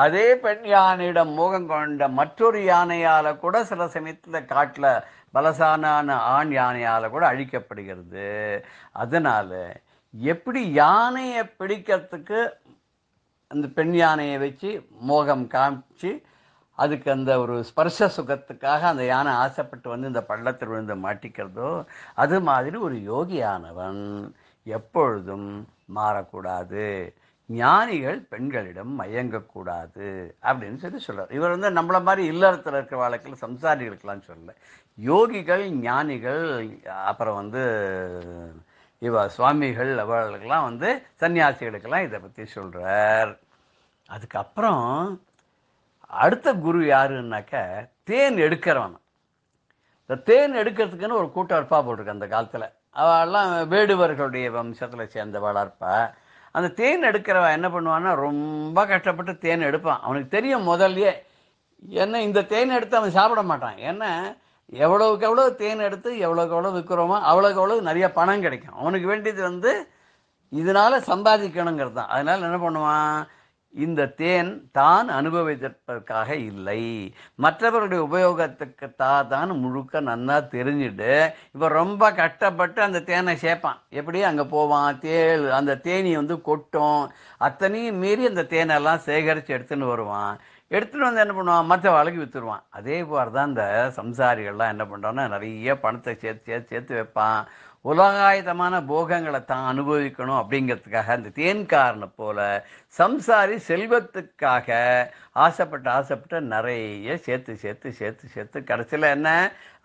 அதே பெண் யானையிடம் மோகம் கொண்ட மற்றொரு யானையால் கூட சில சமயத்தில் காட்டில் பலசான ஆண் யானையால் கூட அழிக்கப்படுகிறது. அதனால எப்படி யானையை பிடிக்கிறதுக்கு அந்த பெண் யானையை வச்சு மோகம் காமிச்சு அதுக்கு அந்த ஒரு ஸ்பர்ச சுகத்துக்காக அந்த யானை ஆசைப்பட்டு வந்து இந்த பள்ளத்தில் விழுந்து மாட்டிக்கிறதோ, அது மாதிரி ஒரு யோகியானவன் எப்பொழுதும் மாறக்கூடாது. ஞானிகள் பெண்களிடம் மயங்கக்கூடாது அப்படின்னு சொல்றார். இவர் வந்து நம்மளை மாதிரி இல்லறத்தில் இருக்கிற வாழ்க்கையில் சம்சாரிகளுக்கெல்லாம் சொல்லலை. யோகிகள், ஞானிகள், அப்புறம் வந்து சுவாமிகள், அவர்களுக்கெல்லாம் வந்து சன்னியாசிகளுக்கெல்லாம் இதை பற்றி சொல்கிறார். அதுக்கப்புறம் அடுத்த குரு யாருன்னாக்க, தேன் எடுக்கிறவன். இந்த தேன் எடுக்கிறதுக்குன்னு ஒரு கூட்டம் இருப்பா போட்டிருக்கு அந்த காலத்தில். அவெல்லாம் வேடுவர்களுடைய வம்சத்தில் சேர்ந்தவளாக இருப்பா. அந்த தேன் எடுக்கிறவன் என்ன பண்ணுவான்னா, ரொம்ப கஷ்டப்பட்டு தேன் எடுப்பான். அவனுக்கு தெரியும் முதல்லையே, ஏன்னா இந்த தேன் எடுத்து அவன் சாப்பிட மாட்டான். ஏன்னா எவ்வளவுக்கு எவ்வளோ தேன் எடுத்து எவ்வளோக்கு எவ்வளோ விற்கிறோமோ அவ்வளோக்கு எவ்வளோ நிறைய பணம் கிடைக்கும். அவனுக்கு வேண்டியது வந்து இதனால சம்பாதிக்கணுங்கிறது தான். அதனால என்ன பண்ணுவான், இந்த தேன் தான் அனுபவிப்பதற்காக இல்லை, மற்றவர்களுடைய உபயோகத்துக்கு தான் முழுக்க நன்னா தெரிஞ்சுட்டு இப்போ ரொம்ப கஷ்டப்பட்டு அந்த தேனை சேர்ப்பான். எப்படி அங்கே போவான், அந்த தேனி வந்து கொட்டும், அத்தனையும் மீறி அந்த தேனெல்லாம் சேகரித்து எடுத்துன்னு வருவான். எடுத்துகிட்டு வந்து என்ன பண்ணுவான், மற்ற வாழ்க்கை விற்றுருவான். அதே போல் தான் இந்த சம்சாரிகள்லாம் என்ன பண்ணுறான்னா, நிறைய பணத்தை சேர்த்து வைப்பான். உலகாயுதமான போகங்களை தான் அனுபவிக்கணும் அப்படிங்கிறதுக்காக அந்த தேன்காரனை போல சம்சாரி செல்வத்துக்காக ஆசைப்பட்டு நிறைய சேர்த்து கடைசியில் என்ன,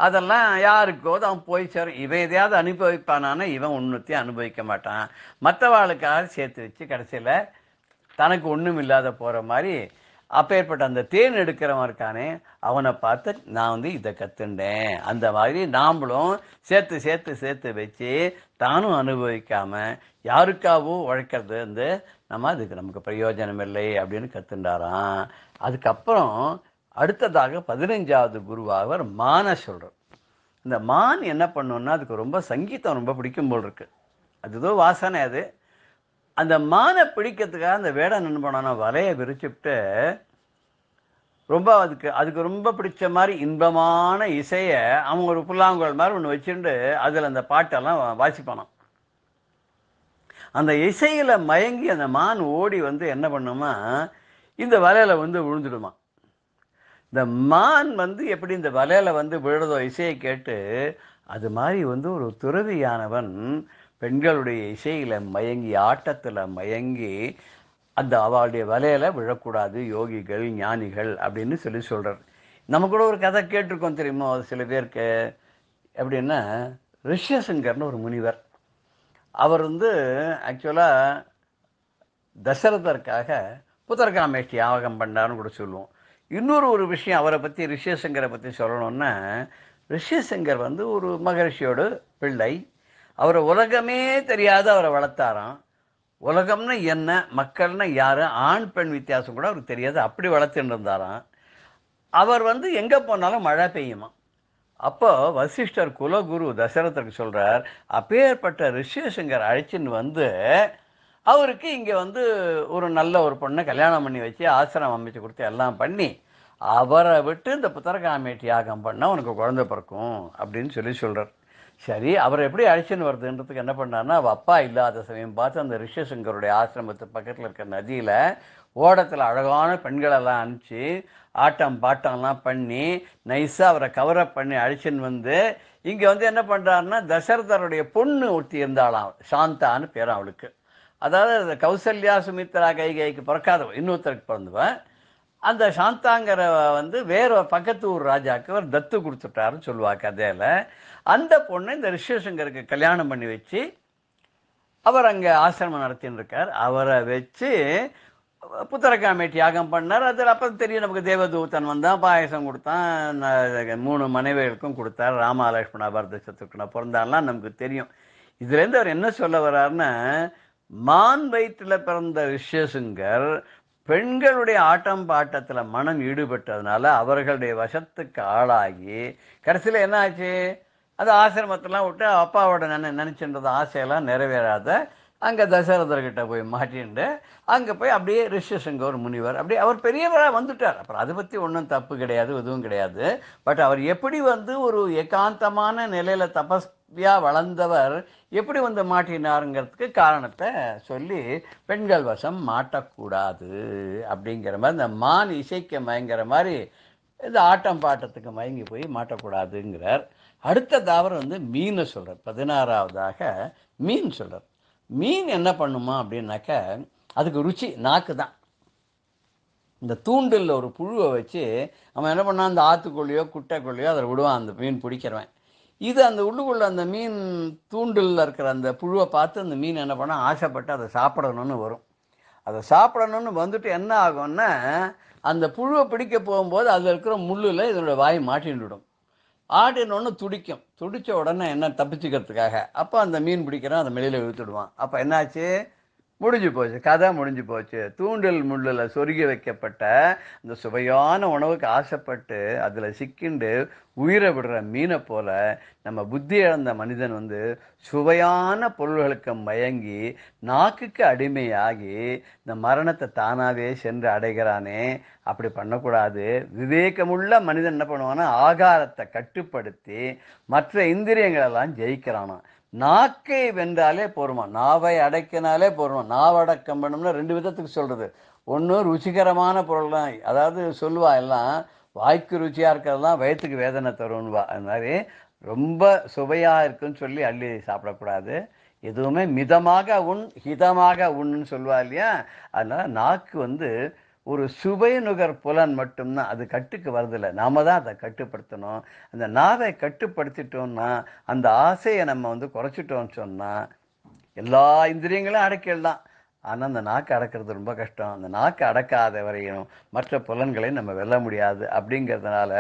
அதெல்லாம் யாருக்கோ தான் போய் சேரும். இவன் எதையாவது அனுபவிப்பானான, இவன் ஒன்றுத்தையும் அனுபவிக்க மாட்டான். மற்றவாளுக்காக சேர்த்து வச்சு கடைசியில் தனக்கு ஒன்றும் இல்லாத போகிற மாதிரி. அப்பேற்பட்ட அந்த தேன் எடுக்கிறவன் இருக்கானே, அவனை பார்த்து நான் வந்து இதை கற்றுண்டேன். அந்த மாதிரி நாம்ளும் சேர்த்து வச்சு தானும் அனுபவிக்காமல் யாருக்காவோ உழைக்கிறது வந்து அதுக்கு நமக்கு பிரயோஜனம் இல்லை அப்படின்னு கற்றுண்டாராம். அதுக்கப்புறம் அடுத்ததாக 15வது குருவாக மான சொல்கிறார். இந்த மான் என்ன பண்ணுன்னா, அதுக்கு ரொம்ப சங்கீதம் ரொம்ப பிடிக்கும் போல் இருக்கு. அதுதோ வாசனை. அது அந்த மானை பிடிக்கிறதுக்காக அந்த வேடன் என்ன பண்ணானா, வலையை விரிச்சுட்டு ரொம்ப அதுக்கு ரொம்ப பிடிச்ச மாதிரி இன்பமான இசையை அவன் ஒரு புல்லாங்குழல் மாதிரி ஒன்று வச்சுட்டு அதில் அந்த பாட்டெல்லாம் வாசிப்பானான். அந்த இசையில் மயங்கி அந்த மான் ஓடி வந்து என்ன பண்ணுமா, இந்த வலையில் வந்து விழுந்துடுமா. இந்த மான் வந்து எப்படி இந்த வலையில் வந்து விழுறதோ இசையை கேட்டு, அது மாதிரி வந்து ஒரு துறவியானவன் பெண்களுடைய இசையில் மயங்கி ஆட்டத்தில் மயங்கி அந்த அவளுடைய வலையில் விழக்கூடாது யோகிகள் ஞானிகள் அப்படின்னு சொல்லி சொல்கிறார். நம்ம கூட ஒரு கதை கேட்டிருக்கோம் தெரியுமோ அது சில பேருக்கு. எப்படின்னா, ரிஷ்யசங்கர்னு ஒரு முனிவர். அவர் வந்து ஆக்சுவலாக தசரதற்காக புத்தரகாமேஷ்டி யாகம் பண்ணார்னு கூட சொல்லுவோம். இன்னொரு ஒரு விஷயம் அவரை பற்றி, ரிஷ்யசங்கரை பற்றி சொல்லணும்னா, ரிஷ்யசங்கர் வந்து ஒரு மகரிஷியோட பிள்ளை. அவரை உலகமே தெரியாத அவரை வளர்த்தாராம். உலகம்னா என்ன, மக்கள்னா யார், ஆண் பெண் வித்தியாசம் கூட அவருக்கு தெரியாது, அப்படி வளர்த்துட்டு இருந்தாராம். அவர் வந்து எங்கே போனாலும் மழை பெய்யுமா. அப்போ வசிஷ்டர் குலகுரு தசரதற்கு சொல்கிறார், அப்பேற்பட்ட ரிஷ்யசங்கர் அழைச்சின்னு வந்து அவருக்கு இங்கே வந்து ஒரு நல்ல ஒரு பொண்ணை கல்யாணம் பண்ணி வச்சு ஆசிரமம் அமைச்சு கொடுத்து எல்லாம் பண்ணி அவரை விட்டு இந்த புத்தரகாமேட்டி யாகம் பண்ணால் உனக்கு குழந்தை பிறக்கும் அப்படின்னு சொல்லி சொல்கிறார். சரி, அவரை எப்படி அழைச்சின்னு வருதுன்றதுக்கு என்ன பண்ணார்னா, அவள் அப்பா இல்லாத சமயம் பார்த்து அந்த ரிஷ்யசங்கருடைய ஆசிரமத்து பக்கத்தில் இருக்கிற நதியில் ஓடத்தில் அழகான பெண்களெல்லாம் அனுப்பிச்சு ஆட்டம் பாட்டம்லாம் பண்ணி நைஸாக அவரை கவரப் பண்ணி அழைச்சின்னு வந்து இங்கே வந்து என்ன பண்ணுறாருன்னா, தசரதருடைய பொண்ணு ஒருத்தி இருந்தாலாம், சாந்தான்னு பேர் அவளுக்கு. அதாவது கௌசல்யா சுமித்ரா கைகைக்கு பிறக்காதவ, இன்னொருத்தருக்கு பிறந்தவன். அந்த சாந்தாங்கிற வந்து வேற பக்கத்து ஊர் ராஜாவுக்கு அவர் தத்து கொடுத்துட்டாருன்னு சொல்லுவா கதையில். அந்த பொண்ணை இந்த ரிஷ்யசங்கருக்கு கல்யாணம் பண்ணி வச்சு அவர் அங்கே ஆசிரமம் நடத்தின்னு இருக்கார். அவரை வச்சு புத்தரகாமேட்டி யாகம் பண்ணார். அதில் அப்போ தெரியும் நமக்கு, தேவதூதன் வந்தான், பாயசம் கொடுத்தான், 3 மனைவிகளுக்கும் கொடுத்தார், ராமா லக்ஷ்மணா பரத சத்ருக்னா பிறந்தாலாம் நமக்கு தெரியும். இதுலேருந்து அவர் என்ன சொல்ல வர்றாருன்னா, மான் வயிற்றில் பிறந்த ரிஷ்யசங்கர் பெண்களுடைய ஆட்டம் பாட்டத்தில் மனம் ஈடுபட்டதுனால அவர்களுடைய வசத்துக்கு ஆளாகி கடைசியில் என்ன ஆச்சு, அந்த ஆசிரமத்தெல்லாம் விட்டு அப்பாவோட நினச்சின்றது ஆசையெல்லாம் நிறைவேறாத அங்கே தசரதர்கிட்ட போய் மாட்டின்ட்டு அங்கே போய் அப்படியே ரிஷ்யசங்கர் முனிவர் அப்படியே அவர் பெரியவராக வந்துட்டார். அப்புறம் அதை பற்றி ஒன்றும் தப்பு கிடையாது, எதுவும் கிடையாது. பட் அவர் எப்படி வந்து ஒரு ஏகாந்தமான நிலையில் தபஸ்வியாக வளர்ந்தவர் எப்படி வந்து மாட்டினாருங்கிறதுக்கு காரணத்தை சொல்லி, பெண்கள் வசம் மாட்டக்கூடாது அப்படிங்கிற மாதிரி, இந்த மான் இசைக்க மயங்கிற மாதிரி இந்த ஆட்டம் பாட்டத்துக்கு மயங்கி போய் மாட்டக்கூடாதுங்கிறார். அடுத்ததாக வந்து மீனை சொல்கிறார். 16வதாக மீன் சொல்கிறார். மீன் என்ன பண்ணுமா அப்படின்னாக்க, அதுக்கு ருச்சி நாக்கு தான். இந்த தூண்டில் ஒரு புழுவை வச்சு அவன் என்ன பண்ணான், அந்த ஆற்றுக்குள்ளையோ குட்டைக்குள்ளையோ அதில் விடுவான் அந்த மீன் பிடிக்கிறவன். இது அந்த உள்ளுக்குள்ள அந்த மீன் தூண்டில் இருக்கிற அந்த புழுவை பார்த்து அந்த மீன் என்ன பண்ணால் ஆசைப்பட்டு அதை சாப்பிடணும்னு வரும். அதை சாப்பிடணும்னு வந்துட்டு என்ன ஆகும்னா, அந்த புழுவை பிடிக்க போகும்போது அதில் இருக்கிற முள்ளில் இதனோட வாய் மாட்டின்னுடும். ஆடினோன்னு துடிக்கும். துடித்த உடனே என்ன தப்பிச்சுக்கிறதுக்காக அப்போ அந்த மீன் பிடிக்கிறான், அதை வெளியில் இழுத்துடுவான். அப்போ என்னாச்சு, முடிஞ்சு போச்சு, கதை முடிஞ்சு போச்சு. தூண்டில் முள்ளில் சொருகி வைக்கப்பட்ட இந்த சுவையான உணவுக்கு ஆசைப்பட்டு அதில் சிக்கிண்டு உயிரை விடுற மீனை போல நம்ம புத்தி இழந்த மனிதன் வந்து சுவையான பொருள்களுக்கு மயங்கி நாக்குக்கு அடிமையாகி இந்த மரணத்தை தானாகவே சென்று அடைகிறானே. அப்படி பண்ணக்கூடாது. விவேகமுள்ள மனிதன் என்ன பண்ணுவான்னா, ஆகாரத்தை கட்டுப்படுத்தி மற்ற இந்திரியங்களெல்லாம் ஜெயிக்கிறானா. நாக்கை வென்றாலே போருமா, நாவை அடைக்கினாலே போருமா. நாவடக்கம் பண்ணோம்னா 2 விதத்துக்கு சொல்கிறது. ஒன்று ருச்சிகரமான பொருள்லாம், அதாவது சொல்லுவா எல்லாம் வாய்க்கு ருச்சியாக இருக்கிறதெல்லாம் வயிற்றுக்கு வேதனை தரும்னுவா. அது மாதிரி ரொம்ப சுவையாக இருக்குன்னு சொல்லி அள்ளி சாப்பிடக்கூடாது. எதுவுமே மிதமாக ஹிதமாக உண்ணுன்னு சொல்லுவா இல்லையா. அதனால் நாக்கு வந்து ஒரு சுவை நுகர் புலன் மட்டும்தான், அது கட்டுக்கு வரதில்லை. நாம தான் அதை கட்டுப்படுத்தணும். அந்த நாவை கட்டுப்படுத்திட்டோம்னா, அந்த ஆசையை நம்ம வந்து குறைச்சிட்டோம்னு சொன்னால் எல்லா இந்திரியங்களும் அடக்கிடலாம். ஆனால் அந்த நாக்கு அடக்கிறது ரொம்ப கஷ்டம். அந்த நாக்கு அடக்காத வரையும் மற்ற புலன்களை நம்ம வெல்ல முடியாது. அப்படிங்கிறதுனால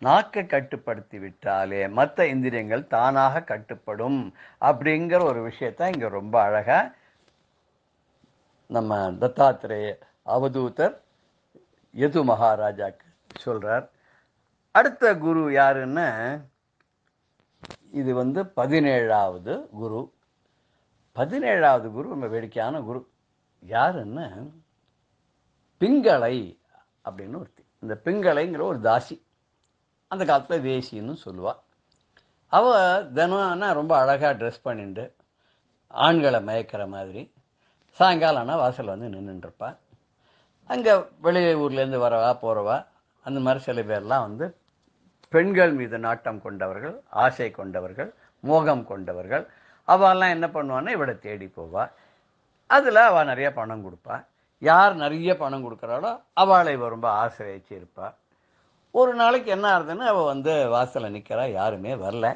நாக்கை கட்டுப்படுத்தி விட்டாலே மற்ற இந்திரியங்கள் தானாக கட்டுப்படும் அப்படிங்கிற ஒரு விஷயத்த இங்கே ரொம்ப அழகாக நம்ம தத்தாத்திரேய அவதூதர் யது மகாராஜாக்கு சொல்கிறார். அடுத்த குரு யாருன்னா, இது வந்து 17வது குரு. 17வது குரு ரொம்ப வேடிக்கையான குரு. யாருன்னா, பிங்களை அப்படின்னு ஒருத்தி. இந்த பிங்களைங்கிற ஒரு தாசி, அந்த காலத்தில் வேசின்னு சொல்லுவாள். அவள் தினம்னா ரொம்ப அழகாக ட்ரெஸ் பண்ணிட்டு ஆண்களை மயக்கிற மாதிரி சாயங்காலம் ஆனால் வாசலில் வந்து நின்றுட்டுருப்பா. அங்கே வெளியூர்லேருந்து வரவா போகிறவா அந்த மாதிரி சில பேர்லாம் வந்து பெண்கள் மீது நாட்டம் கொண்டவர்கள், ஆசை கொண்டவர்கள், மோகம் கொண்டவர்கள், அவெல்லாம் என்ன பண்ணுவான்னா இவளை தேடி போவா. அதில் அவள் நிறைய பணம் கொடுப்பா. யார் நிறைய பணம் கொடுக்குறாளோ அவளை ரொம்ப ஆசிரியச்சு இருப்பாள். ஒரு நாளைக்கு என்ன ஆகுதுன்னு அவள் வந்து வாசலில் நிற்கிறா, யாருமே வரல.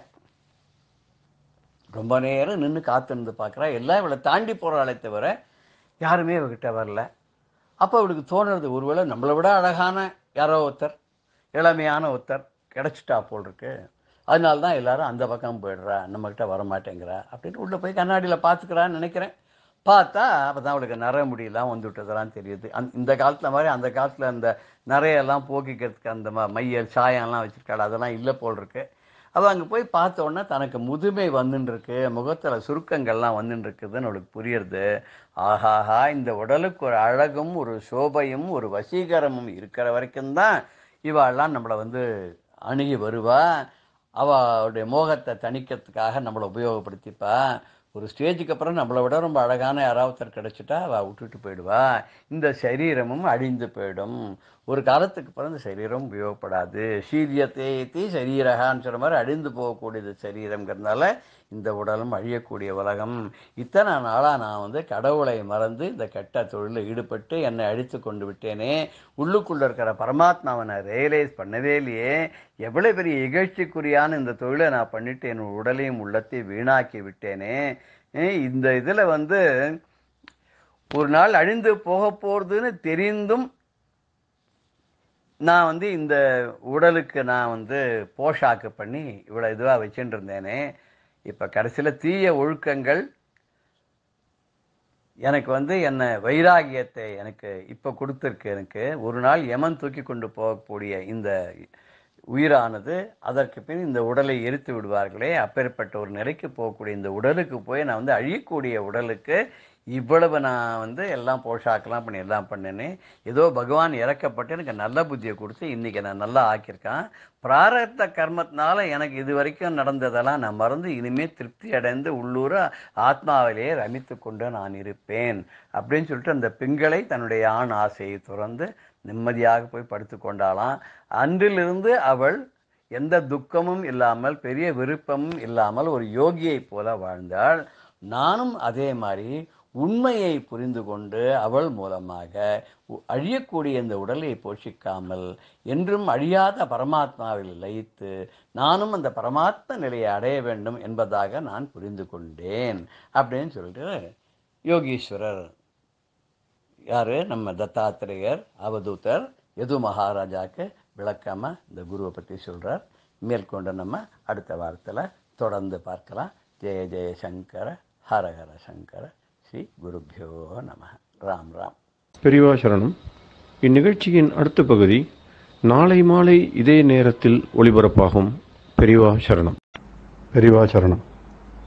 ரொம்ப நேரம் நின்று காத்திருந்து பார்க்குறா, எல்லாம் இவளை தாண்டி போகிறாளே தவிர யாருமே இவகிட்ட வரல. அப்போ அவளுக்கு தோணுறது, ஒருவேளை நம்மளை விட அழகான யாரோ ஒருத்தர், இளமையான ஒருத்தர் கிடச்சிட்டா போல் இருக்கு, அதனால தான் எல்லாரும் அந்த பக்கம் போயிடுறா, நம்மக்கிட்ட வரமாட்டேங்கிறா அப்படின்னு உள்ளே போய் கண்ணாடியில் பார்த்துக்கிறான்னு நினைக்கிறேன். பார்த்தா அப்போ தான் அவளுக்கு நிறைய முடியெல்லாம் வந்து விட்டதெல்லாம் தெரியுது. இந்த காலத்தில் மாதிரி அந்த காலத்தில் அந்த நிறையெல்லாம் போக்கிக்கிறதுக்கு அந்த மையல் சாயம்லாம் வச்சுருக்காள், அதெல்லாம் இல்லை போல் இருக்கு. அவள் அங்கே போய் பார்த்த உடனே தனக்கு முதுமை வந்துட்டுருக்கு, முகத்தில் சுருக்கங்கள்லாம் வந்துட்டுருக்குதுன்னு அவளுக்கு புரியுறது. ஆஹாஹா, இந்த உடலுக்கு ஒரு அழகும் ஒரு சோபையும் ஒரு வசீகரமும் இருக்கிற வரைக்கும் தான் இவாள்லாம் நம்மளை வந்து அணுகி வருவா, அவளுடைய மோகத்தை தணிக்கிறதுக்காக நம்மளை உபயோகப்படுத்திப்பா. ஒரு ஸ்டேஜுக்கு அப்புறம் நம்மளை விட ரொம்ப அழகான யாராவத்தர் கிடச்சிட்டா அவள் விட்டுட்டு போயிடுவா. இந்த சரீரமும் அழிந்து போயிடும். ஒரு காலத்துக்கு அப்புறம் இந்த சரீரம் உபயோகப்படாது. சீரியத்தை சரீரகான்னு சொல்கிற மாதிரி அழிந்து போகக்கூடியது சரீரங்கிறதுனால இந்த உடலும் அழியக்கூடிய உலகம். இத்தனை நாளாக நான் வந்து கடவுளை மறந்து இந்த கெட்ட தொழிலில் ஈடுபட்டு என்னை அழித்து கொண்டு விட்டேனே, உள்ளுக்குள்ளே இருக்கிற பரமாத்மாவை நான் ரியலைஸ் பண்ணவே இல்லையே, எவ்வளோ பெரிய இகழ்ச்சிக்குரியான இந்த தொழிலை நான் பண்ணிட்டு என் உடலையும் உள்ளத்தையும் வீணாக்கி விட்டேனே. இந்த இதில் வந்து ஒரு நாள் அழிந்து போக போகிறதுன்னு தெரிந்தும் நான் வந்து இந்த உடலுக்கு நான் வந்து போஷாக்கு பண்ணி இவ்வளோ இதுவாக வச்சுட்டு இருந்தேனே, இப்போ கடைசியில் தீய ஒழுக்கங்கள் எனக்கு வந்து என்னை வைராகியத்தை எனக்கு இப்போ கொடுத்துருக்கு. எனக்கு ஒரு நாள் யமன் தூக்கி கொண்டு போகக்கூடிய இந்த உயிரானது அதற்கு பின் இந்த உடலை எரித்து விடுவார்களே, அப்பேற்பட்ட ஒரு நிலைக்கு போகக்கூடிய இந்த உடலுக்கு போய் நான் வந்து அழியக்கூடிய உடலுக்கு இவ்வளவு நான் வந்து எல்லாம் போஷாக்கெல்லாம் பண்ணி எல்லாம் பண்ணேன்னு ஏதோ பகவான் இறக்கப்பட்டு எனக்கு நல்ல புத்தியை கொடுத்து இன்றைக்கி நான் நல்லா ஆக்கியிருக்கான். பிராரத்த கர்மத்தினால எனக்கு இது வரைக்கும் நடந்ததெல்லாம் நான் மறந்து இனிமேல் திருப்தி அடைந்து உள்ளூர ஆத்மாவிலேயே ரமித்து கொண்டு நான் இருப்பேன் அப்படின்னு சொல்லிட்டு அந்த பெண்களை தன்னுடைய ஆண் ஆசையை துறந்து நிம்மதியாக போய் படுத்து கொண்டாலாம். அன்றிலிருந்து அவள் எந்த துக்கமும் இல்லாமல் பெரிய விருப்பமும் இல்லாமல் ஒரு யோகியை போல வாழ்ந்தாள். நானும் அதே மாதிரி உண்மையை புரிந்து கொண்டு அவள் மூலமாக அழியக்கூடிய இந்த உடலை போஷிக்காமல் என்றும் அழியாத பரமாத்மாவில் லயித்து நானும் அந்த பரமாத்ம நிலையை அடைய வேண்டும் என்பதாக நான் புரிந்து கொண்டேன் அப்படின்னு சொல்லிட்டு யோகீஸ்வரர் யார், நம்ம தத்தாத்திரேயர் அவதூதர் யது மகாராஜாவுக்கு விளக்காமல் இந்த குருவை பற்றி சொல்கிறார். மேற்கொண்டு நம்ம அடுத்த வாரத்தில் தொடர்ந்து பார்க்கலாம். ஜெய ஜெய சங்கர ஹர ஹர சங்கர ஸ்ரீ குருபியோ நம. ராம் ராம். பெரியவா சரணம். இந்நிகழ்ச்சியின் அடுத்த பகுதி நாளை மாலை இதே நேரத்தில் ஒளிபரப்பாகும். பெரியவா சரணம். பெரியவா சரணம்.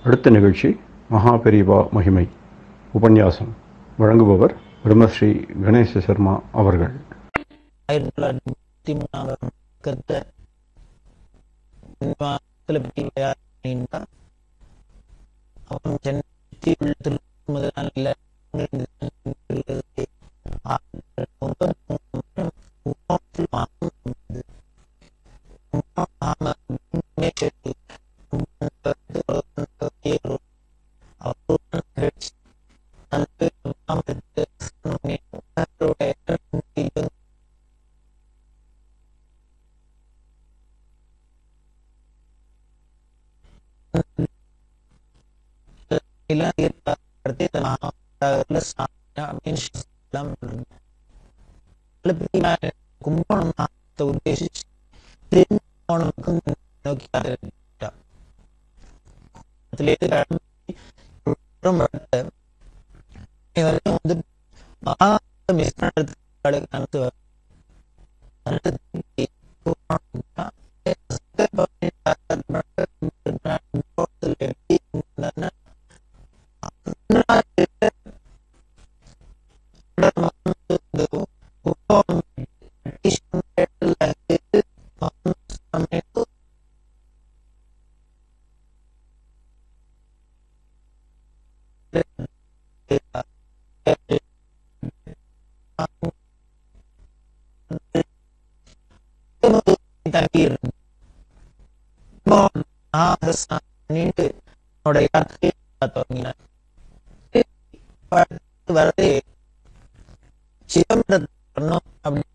அடுத்த நிகழ்ச்சி மகா பெரியவா மகிமை உபன்யாசம். வழங்குபவர் பிரம்மஸ்ரீ கணேச சர்மா அவர்கள். வரதே சிதம்பரம் அப்படின்னு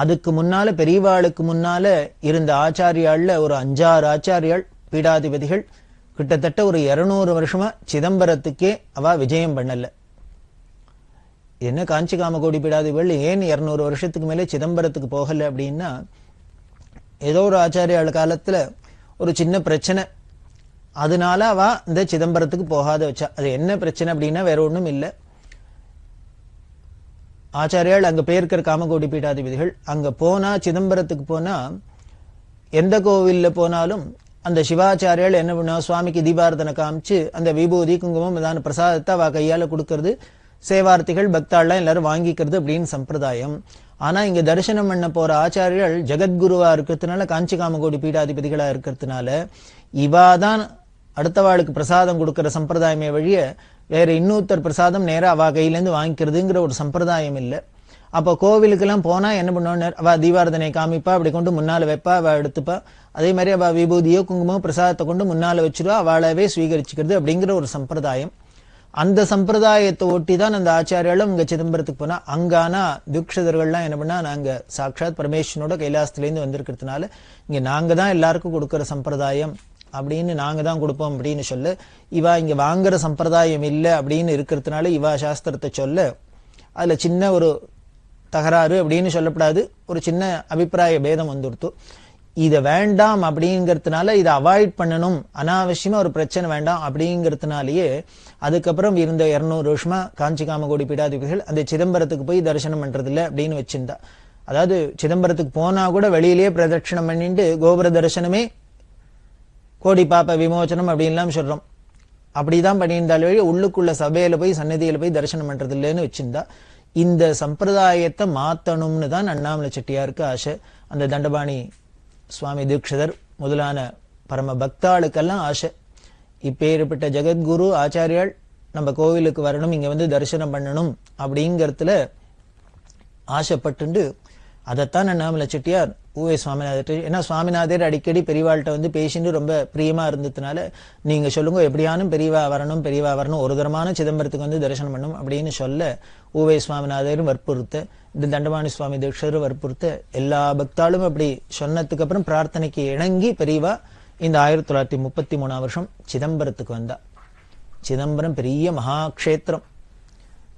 அதுக்கு முன்னால பெரியவாளுக்கு முன்னால இருந்த ஆச்சாரியாள்ல ஒரு 5-6 ஆச்சாரியாள் பீடாதிபதிகள் கிட்டத்தட்ட ஒரு 200 வருஷமா சிதம்பரத்துக்கே அவ விஜயம் பண்ணல. என்ன காஞ்சி காமகோடி பீடாதிபதிகள் ஏன் 200 வருஷத்துக்கு மேலே சிதம்பரத்துக்கு போகல அப்படின்னா, ஏதோ ஒரு ஆச்சாரியாள் காலத்துல ஒரு சின்ன பிரச்சனை, அதனால அவ இந்த சிதம்பரத்துக்கு போகாத வச்சா. அது என்ன பிரச்சனை அப்படின்னா வேற ஒண்ணும் இல்லை. ஆச்சாரியால் அங்க போயிருக்கிற காமகோடி பீடாதிபதிகள் அங்க போனா, சிதம்பரத்துக்கு போனா எந்த கோவில்ல போனாலும் அந்த சிவாச்சாரியால் என்ன பண்ணுவா, சுவாமிக்கு தீபாரதனை காமிச்சு அந்த விபூதி குங்குமம் இதான பிரசாதத்தை அவ கையால கொடுக்கறது, சேவார்த்திகள் பக்தாள்லாம் எல்லாரும் வாங்கிக்கிறது அப்படின்னு சம்பிரதாயம். ஆனா இங்க தரிசனம் பண்ண போற ஆச்சாரியால் ஜெகத்குருவா இருக்கிறதுனால, காஞ்சி காமகோடி பீடாதிபதிகளா இருக்கிறதுனால இவாதான் அடுத்தவாளுக்கு பிரசாதம் கொடுக்கிற சம்பிரதாயமே வழிய வேற இன்னொருத்தர் பிரசாதம் நேரா அவ கையிலேருந்து வாங்கிக்கிறதுங்கிற ஒரு சம்பிரதாயம் இல்லை. அப்போ கோவிலுக்கெல்லாம் போனா என்ன பண்ணுவான்னு, அவ தீபாரதனை காமிப்பா, அப்படி கொண்டு முன்னால வைப்பா, அவ எடுத்துப்பா. அதே மாதிரி அவ விபூதியோ குங்குமோ பிரசாதத்தை கொண்டு முன்னால வச்சிருவா, அவளாவே ஸ்வீகரிச்சுக்கிறது அப்படிங்கிற ஒரு சம்பிரதாயம். அந்த சம்பிரதாயத்தை ஒட்டி தான் அந்த ஆச்சாரியாலும் இங்க சிதம்பரத்துக்கு போனா. அங்கானா தீட்சிதர்கள்லாம் என்ன பண்ணா, நாங்க சாட்சாத் பரமேஸ்வரனோட கைலாசத்திலேருந்து வந்திருக்கிறதுனால இங்க நாங்க தான் எல்லாருக்கும் கொடுக்கிற சம்பிரதாயம் அப்படின்னு, நாங்க தான் கொடுப்போம் அப்படின்னு சொல்ல, இவா இங்க வாங்குற சம்பிரதாயம் இல்லை அப்படின்னு இருக்கிறதுனால இவா சாஸ்திரத்தை சொல்ல அதுல சின்ன ஒரு தகராறு அப்படின்னு சொல்லப்படாது, ஒரு சின்ன அபிப்பிராய பேதம் வந்துடுத்து. இதை வேண்டாம் அப்படிங்கிறதுனால இதை அவாய்ட் பண்ணணும், அனாவசியமா ஒரு பிரச்சனை வேண்டாம் அப்படிங்கிறதுனாலயே அதுக்கப்புறம் இருந்த 200 வருஷமா காஞ்சி காமகோடி பீடாதிபதிகள் அந்த சிதம்பரத்துக்கு போய் தரிசனம் பண்றது இல்லை அப்படின்னு வச்சிருந்தா. அதாவது சிதம்பரத்துக்கு போனா கூட வெளியிலேயே பிரதட்சணம் பண்ணிட்டு கோபுர தரிசனமே கோடி பாப்ப விமோச்சனம் அப்படின்லாம் சொல்றோம். அப்படிதான் பண்ணியிருந்தாலே உள்ளுக்குள்ள சபையில போய் சன்னதியில போய் தரிசனம் பண்றது இல்லைன்னு வச்சிருந்தா. இந்த சம்பிரதாயத்தை மாத்தணும்னு தான் அண்ணாமலை செட்டியாருக்கு ஆசை. அந்த தண்டபாணி சுவாமி தீட்சிதர் முதலான பரம பக்தாளுக்கெல்லாம் ஆசை. இப்பேற்பட்ட ஜெகத்குரு ஆச்சாரியால் நம்ம கோவிலுக்கு வரணும், இங்க வந்து தரிசனம் பண்ணணும் அப்படிங்கறதுல ஆசைப்பட்டு அதைத்தான் அண்ணாமலை செட்டியார் ஊவே சுவாமிநாதர், ஏன்னா சுவாமிநாதர் அடிக்கடி பெரியவாள்கிட்ட வந்து பேசிட்டு ரொம்ப பிரியமா இருந்ததுனால, நீங்க சொல்லுங்க எப்படியானும் பெரியவா வரணும், ஒரு தரமான சிதம்பரத்துக்கு வந்து தரிசனம் பண்ணும் அப்படின்னு சொல்ல ஊவே சுவாமிநாதரும் வற்புறுத்த, இந்த தண்டபாணி சுவாமி தீட்சிதரும் வற்புறுத்த, எல்லா பக்தாலும் அப்படி சொன்னதுக்கு அப்புறம் பிரார்த்தனைக்கு இணங்கி பெரியவா இந்த 1933 வருஷம் சிதம்பரத்துக்கு வந்தா. சிதம்பரம் பெரிய மகாக்ஷேத்திரம்,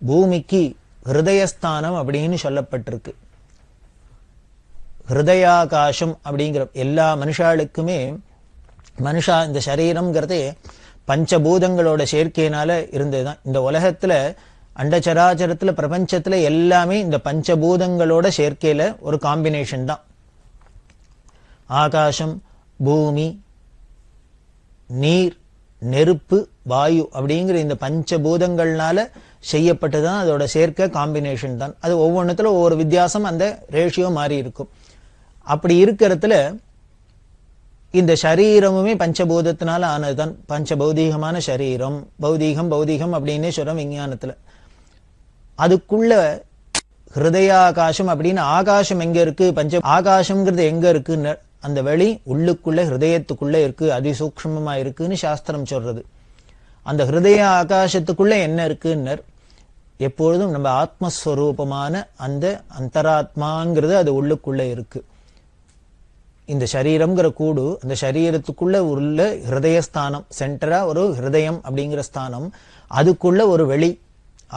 பூமிக்கு ஹிருதயஸ்தானம் அப்படின்னு சொல்லப்பட்டிருக்கு. ஹிருதயாகாசம் அப்படிங்கிற எல்லா மனுஷாளுக்குமே, மனுஷா இந்த சரீரம்ங்கிறதே பஞ்சபூதங்களோட சேர்க்கையினால இருந்ததுதான். இந்த உலகத்துல அண்டச்சராச்சரத்துல பிரபஞ்சத்துல எல்லாமே இந்த பஞ்சபூதங்களோட சேர்க்கையில ஒரு காம்பினேஷன் தான். ஆகாசம், பூமி, நீர், நெருப்பு, வாயு அப்படிங்கிற இந்த பஞ்சபூதங்கள்னால செய்யப்பட்டுதான் அதோட சேர்க்கை காம்பினேஷன் தான். அது ஒவ்வொன்றுத்துல ஒவ்வொரு வித்தியாசம், அந்த ரேஷியோ மாறி இருக்கும். அப்படி இருக்கிறதுல இந்த சரீரமுமே பஞ்சபூதத்தினால ஆனதுதான். பஞ்சபௌதீகமான சரீரம், பௌதீகம் அப்படின்னே சொல்றோம் விஞ்ஞானத்துல. அதுக்குள்ள ஹிருதயாகாசம் அப்படின்னு ஆகாசம் எங்க இருக்கு, ஆகாசம்ங்கிறது எங்க இருக்குன்னு, அந்த வெளி உள்ளுக்குள்ள ஹிருதயத்துக்குள்ள இருக்கு, அதிசூக்ஷ்மமா இருக்குன்னு சாஸ்திரம் சொல்றது. அந்த ஹிருதய ஆகாசத்துக்குள்ள என்ன இருக்குன்னு, எப்பொழுதும் நம்ம ஆத்மஸ்வரூபமான அந்த அந்தராத்மாங்கிறது அது உள்ளுக்குள்ள இருக்கு. இந்த சரீரம்ங்கிற கூடு, அந்த சரீரத்துக்குள்ள உள்ள ஹிருதயஸ்தானம், சென்டரா ஒரு ஹிருதயம் அப்படிங்கிற ஸ்தானம், அதுக்குள்ள ஒரு வெளி,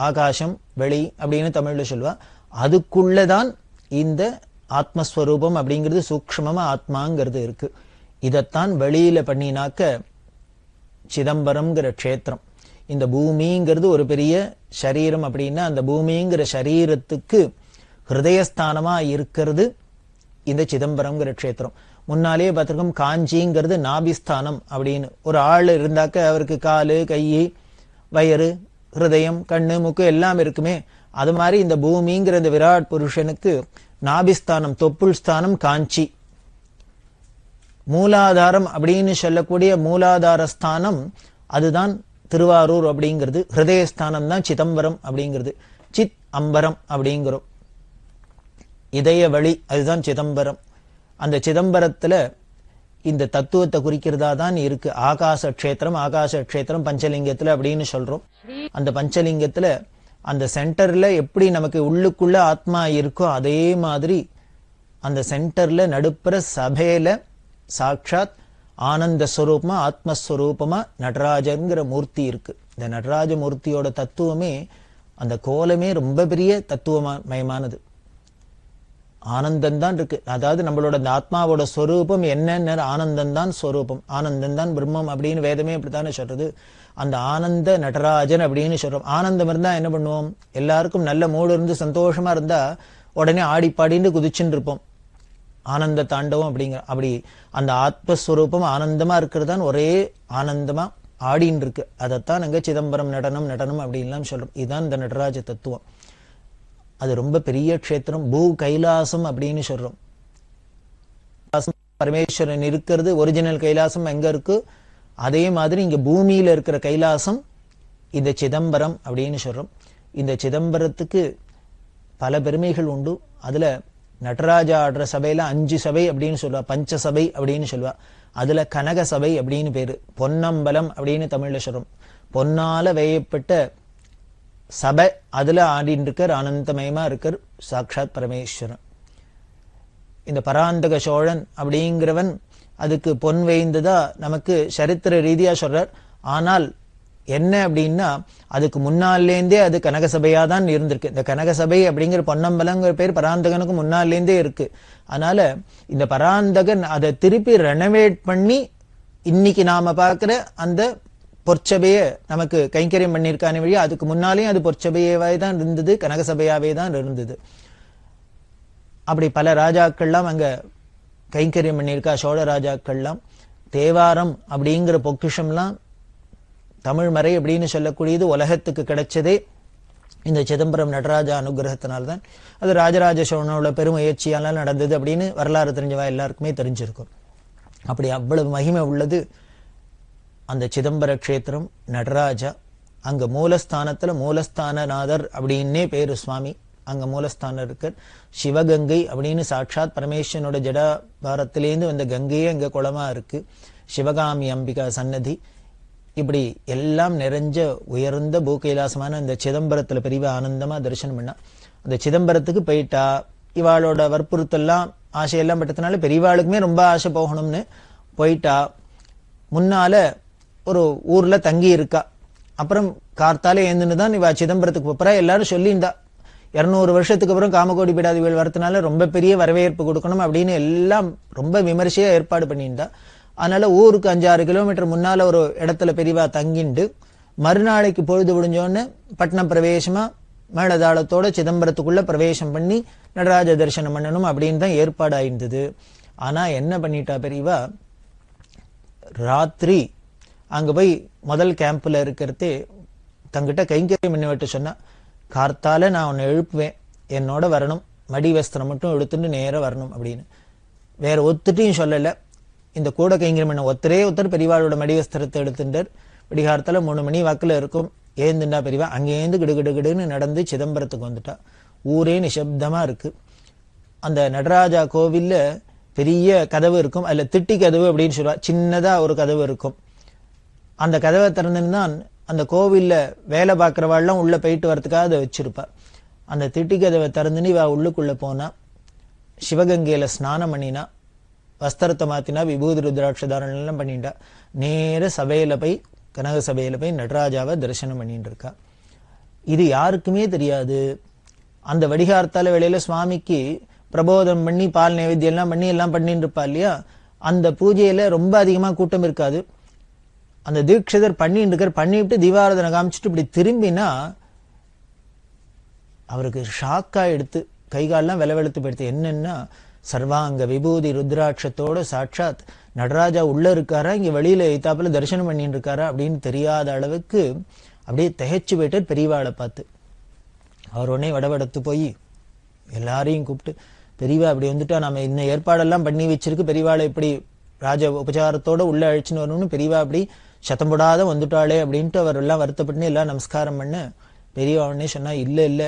ஆகாசம் வெளி அப்படின்னு தமிழ்ல சொல்லுவா. அதுக்குள்ளதான் இந்த ஆத்மஸ்வரூபம் அப்படிங்கிறது சூக்ஷ்மமா ஆத்மாங்கிறது இருக்கு. இதத்தான் வெளியில பண்ணினாக்க சிதம்பரம்ங்கிற க்ஷேத்திரம். இந்த பூமிங்கிறது ஒரு பெரிய சரீரம் அப்படின்னா அந்த பூமிங்கிற சரீரத்துக்கு ஹிருதயஸ்தானமா இருக்கிறது இந்த சிதம்பரம்ங்கிற க்ஷேத்திரம். முன்னாலே பார்த்திருக்கோம் காஞ்சிங்கிறது நாபிஸ்தானம் அப்படின்னு. ஒரு ஆள் இருந்தாக்க அவருக்கு காலு, கை, வயிறு, ஹிருதயம், கண்ணு, மூக்கு எல்லாம் இருக்குமே. அது மாதிரி இந்த பூமிங்கிற இந்த விராட் புருஷனுக்கு நாபிஸ்தானம், தொப்புள் ஸ்தானம் காஞ்சி. மூலாதாரம் அப்படின்னு சொல்லக்கூடிய மூலாதார ஸ்தானம் அதுதான் திருவாரூர் அப்படிங்கிறது. ஹிருதயஸ்தானம் தான் சிதம்பரம் அப்படிங்கிறது. சித் அம்பரம் அப்படிங்கிறோம். இதய வழி அதுதான் சிதம்பரம். அந்த சிதம்பரத்துல இந்த தத்துவத்தை குறிக்கிறதா தான் இருக்கு. ஆகாச க்ஷேத்திரம், ஆகாச க்ஷேத்திரம் பஞ்சலிங்கத்துல அப்படின்னு சொல்றோம். அந்த பஞ்சலிங்கத்துல அந்த சென்டர்ல எப்படி நமக்கு உள்ளுக்குள்ள ஆத்மா இருக்கோ அதே மாதிரி அந்த சென்டர்ல நடுப்புற சபையில சாட்சாத் ஆனந்த ஸ்வரூபமா ஆத்மஸ்வரூபமா நடராஜங்கிற மூர்த்தி இருக்கு. இந்த நடராஜ மூர்த்தியோட தத்துவமே அந்த கோலமே ரொம்ப பெரிய தத்துவமயமானது. ஆனந்தம் தான் இருக்கு. அதாவது நம்மளோட அந்த ஆத்மாவோட ஸ்வரூபம் என்னன்னு ஆனந்தம் தான் ஸ்வரூபம், ஆனந்தம் தான் பிரம்மம் அப்படின்னு வேதமே அப்படித்தானே சொல்றது. அந்த ஆனந்த நடராஜன் அப்படின்னு சொல்றோம். ஆனந்தம் இருந்தா என்ன பண்ணுவோம்? எல்லாருக்கும் நல்ல மூடு இருந்து சந்தோஷமா இருந்தா உடனே ஆடிப்பாடின்னு குதிச்சுட்டு இருப்போம். ஆனந்த தாண்டவம் அப்படிங்கிற அப்படி அந்த ஆத்மஸ்வரூபம் ஆனந்தமா இருக்கிறதான் ஒரே ஆனந்தமா ஆடின்னு இருக்கு. அதைத்தான் அங்க சிதம்பரம் நடனம் நடனம் அப்படின்லாம் சொல்றோம். இதுதான் இந்த நடராஜ தத்துவம். அது ரொம்ப பெரிய க்ஷேத்திரம். பூ கைலாசம் அப்படின்னு சொல்றோம். பரமேஸ்வரன் இருக்கிறது ஒரிஜினல் கைலாசம் எங்க இருக்கு அதே மாதிரி இங்க பூமியில இருக்கிற கைலாசம் இந்த சிதம்பரம் அப்படின்னு சொல்றோம். இந்த சிதம்பரத்துக்கு பல பெருமைகள் உண்டு. அதுல நடராஜா ஆடுற சபையில 5 சபை அப்படின்னு சொல்லுவா, பஞ்ச சபை அப்படின்னு சொல்லுவா. அதுல கனக சபை அப்படின்னு பேரு. பொன்னம்பலம் அப்படின்னு தமிழ்ல சொல்றோம். பொன்னால வேயப்பட்ட சபை அதுல ஆடின்னு இருக்கார், ஆனந்தமயமா இருக்கார் சாட்சாத் பரமேஸ்வரன். இந்த பராந்தக சோழன் அப்படிங்கிறவன் அதுக்கு பொன் வேய்ந்ததா நமக்கு சரித்திர ரீதியா சொல்றார். ஆனால் என்ன அப்படின்னா அதுக்கு முன்னாலேருந்தே அது கனகசபையா தான் இருந்திருக்கு. இந்த கனகசபை அப்படிங்கிற பொன்னம்பலங்கிற பேர் பராந்தகனுக்கு முன்னாலேருந்தே இருக்கு. அதனால இந்த பராந்தகன் அதை திருப்பி ரெனோவேட் பண்ணி இன்னைக்கு நாம பார்க்கிற அந்த பொற்சபைய நமக்கு கைங்கரியம் பண்ணியிருக்கான வழியா அதுக்கு முன்னாலேயும் அது பொற்சபையாவே தான் இருந்தது, கனகசபையாவே தான் இருந்தது. அப்படி பல ராஜாக்கள்லாம் அங்க கைங்கரியம் பண்ணியிருக்கா. சோழ ராஜாக்கள்லாம் தேவாரம் அப்படிங்கிற பொக்கிஷம்லாம் தமிழ் மறை அப்படின்னு சொல்லக்கூடியது உலகத்துக்கு கிடைச்சதே இந்த சிதம்பரம் நடராஜா அனுகிரகத்தினால்தான். அது ராஜராஜ சோழனோட பெருமுயற்சியால நடந்தது அப்படின்னு வரலாறு தெரிஞ்சவா எல்லாருக்குமே தெரிஞ்சிருக்கும். அப்படி அவ்வளவு மகிமை உள்ளது அந்த சிதம்பர க்ஷேத்திரம் நடராஜா. அங்க மூலஸ்தானத்துல மூலஸ்தானநாதர் அப்படின்னே பேரு சுவாமி. அங்க மூலஸ்தானம் இருக்கு. சிவகங்கை அப்படின்னு சாட்சாத் பரமேஸ்வரனோட ஜடாபாரத்திலேருந்து வந்த கங்கையே அங்க குளமா இருக்கு. சிவகாமி அம்பிகா சன்னதி. இப்படி எல்லாம் நிறைஞ்ச உயர்ந்த பூகைலாசமான இந்த சிதம்பரத்துல பெரிய ஆனந்தமா தரிசனம் பண்ணா. அந்த சிதம்பரத்துக்கு போயிட்டா இவாளோட வற்புறுத்தெல்லாம் ஆசையெல்லாம் பட்டதுனால பெரியவாளுக்குமே ரொம்ப ஆசை போகணும்னு போயிட்டா. முன்னால ஒரு ஊர்ல தங்கி இருக்கா. அப்புறம் கார்த்தாலே ஏந்துன்னு தான் இவா சிதம்பரத்துக்கு போறா. எல்லாரும் சொல்லியிருந்தா 200 வருஷத்துக்கு அப்புறம் காமகோடி பீடாதிகள் வரதுனால ரொம்ப பெரிய வரவேற்பு கொடுக்கணும் அப்படின்னு எல்லாம் ரொம்ப விமர்சையா ஏற்பாடு பண்ணியிருந்தா. அதனால ஊருக்கு 5-6 கிலோமீட்டர் முன்னால ஒரு இடத்துல பெரியவா தங்கிண்டு மறுநாளைக்கு பொழுது விடிஞ்சோன்னு பட்டணம் பிரவேசமா மேளதாளத்தோட சிதம்பரத்துக்குள்ள பிரவேசம் பண்ணி நடராஜ தரிசனம் பண்ணணும் அப்படின்னு தான் ஏற்பாடு ஆயிருந்தது. ஆனா என்ன பண்ணிட்டா பெரியவா, ராத்திரி அங்க போய் முதல் கேம்ப்ல இருக்கிறதே தங்கிட்ட கைங்கரியம் பண்ணிவிட்டு சொன்னா, கார்த்தால நான் உன்னை எழுப்புவேன், என்னோட வரணும், மடி வஸ்திரம் மட்டும் எடுத்துட்டு நேரம் வரணும் அப்படின்னு. வேற ஒத்துட்டையும் சொல்லல. இந்த கூட கைங்கரியம் பண்ண ஒருத்தர் பெரியவாளோட மடி வஸ்திரத்தை எடுத்துட்டார். விடிகாரத்துல 3 மணி வாக்குல இருக்கும். ஏந்துண்டா பெரியவா அங்கேருந்து கிடுகிடுகிடுன்னு நடந்து சிதம்பரத்துக்கு வந்துட்டா. ஊரே நிசப்தமா இருக்கு. அந்த நடராஜா கோவில்ல பெரிய கதவு இருக்கும். அதுல திட்டி கதவு அப்படின்னு சொல்லுவா. சின்னதா ஒரு கதவு இருக்கும். அந்த கதவை திறந்துதான் அந்த கோவில்ல வேலை பார்க்கிறவாள்லாம் உள்ள போயிட்டு வரதுக்காக அதை வச்சிருப்பா. அந்த திட்டி கதவை திறந்துன்னு இவா உள்ளுக்குள்ள போனா, சிவகங்கையில ஸ்நானம் பண்ணினா, வஸ்திரத்தை மாத்தினா, விபூதி ருத்ராட்சதாரணம் எல்லாம் பண்ணிட்டா. நேர சபையில போய் கனக சபையில போய் நடராஜாவை தரிசனம் பண்ணிட்டு இருக்கா. இது யாருக்குமே தெரியாது. அந்த வடிகார்த்தால வேளையில சுவாமிக்கு பிரபோதம் பண்ணி பால் நைவேத்தியம் எல்லாம் பண்ணி எல்லாம் பண்ணிட்டு இருப்பா இல்லையா. அந்த பூஜையில ரொம்ப அதிகமா கூட்டம் இருக்காது. அந்த தீட்சிதர் பண்ணிட்டு இருக்கார். பண்ணிவிட்டு தீபாராதனை காமிச்சிட்டு இப்படி திரும்பினா அவருக்கு ஷாக்கா எடுத்து கைகாலெல்லாம் வெளவெளுத்து போயிடுது. என்னன்னா சர்வாங்க விபூதி ருத்ராட்சத்தோட சாட்சாத் நடராஜா உள்ள இருக்காரா, இங்க வெளியில எய்தாப்புல தரிசனம் பண்ணிட்டு இருக்காரா அப்படின்னு தெரியாத அளவுக்கு அப்படியே திகைச்சு போயிட்டார் பெரியவாளை பார்த்து. அவர் உடனே வடவடத்து போய் எல்லாரையும் கூப்பிட்டு, பெரியவா அப்படி வந்துட்டா, நம்ம இந்த ஏற்பாடெல்லாம் பண்ணி வச்சிருக்கு, பெரியவாளை இப்படி ராஜ உபச்சாரத்தோட உள்ள அழிச்சுன்னு வரணும்னு, பெரியவா அப்படி சத்தம் போடாத வந்துட்டாளே அப்படின்ட்டு அவர் எல்லாம் வருத்தப்பட்டு எல்லாம் நமஸ்காரம் பண்ண பெரியவா உடனே சொன்னா, இல்ல இல்ல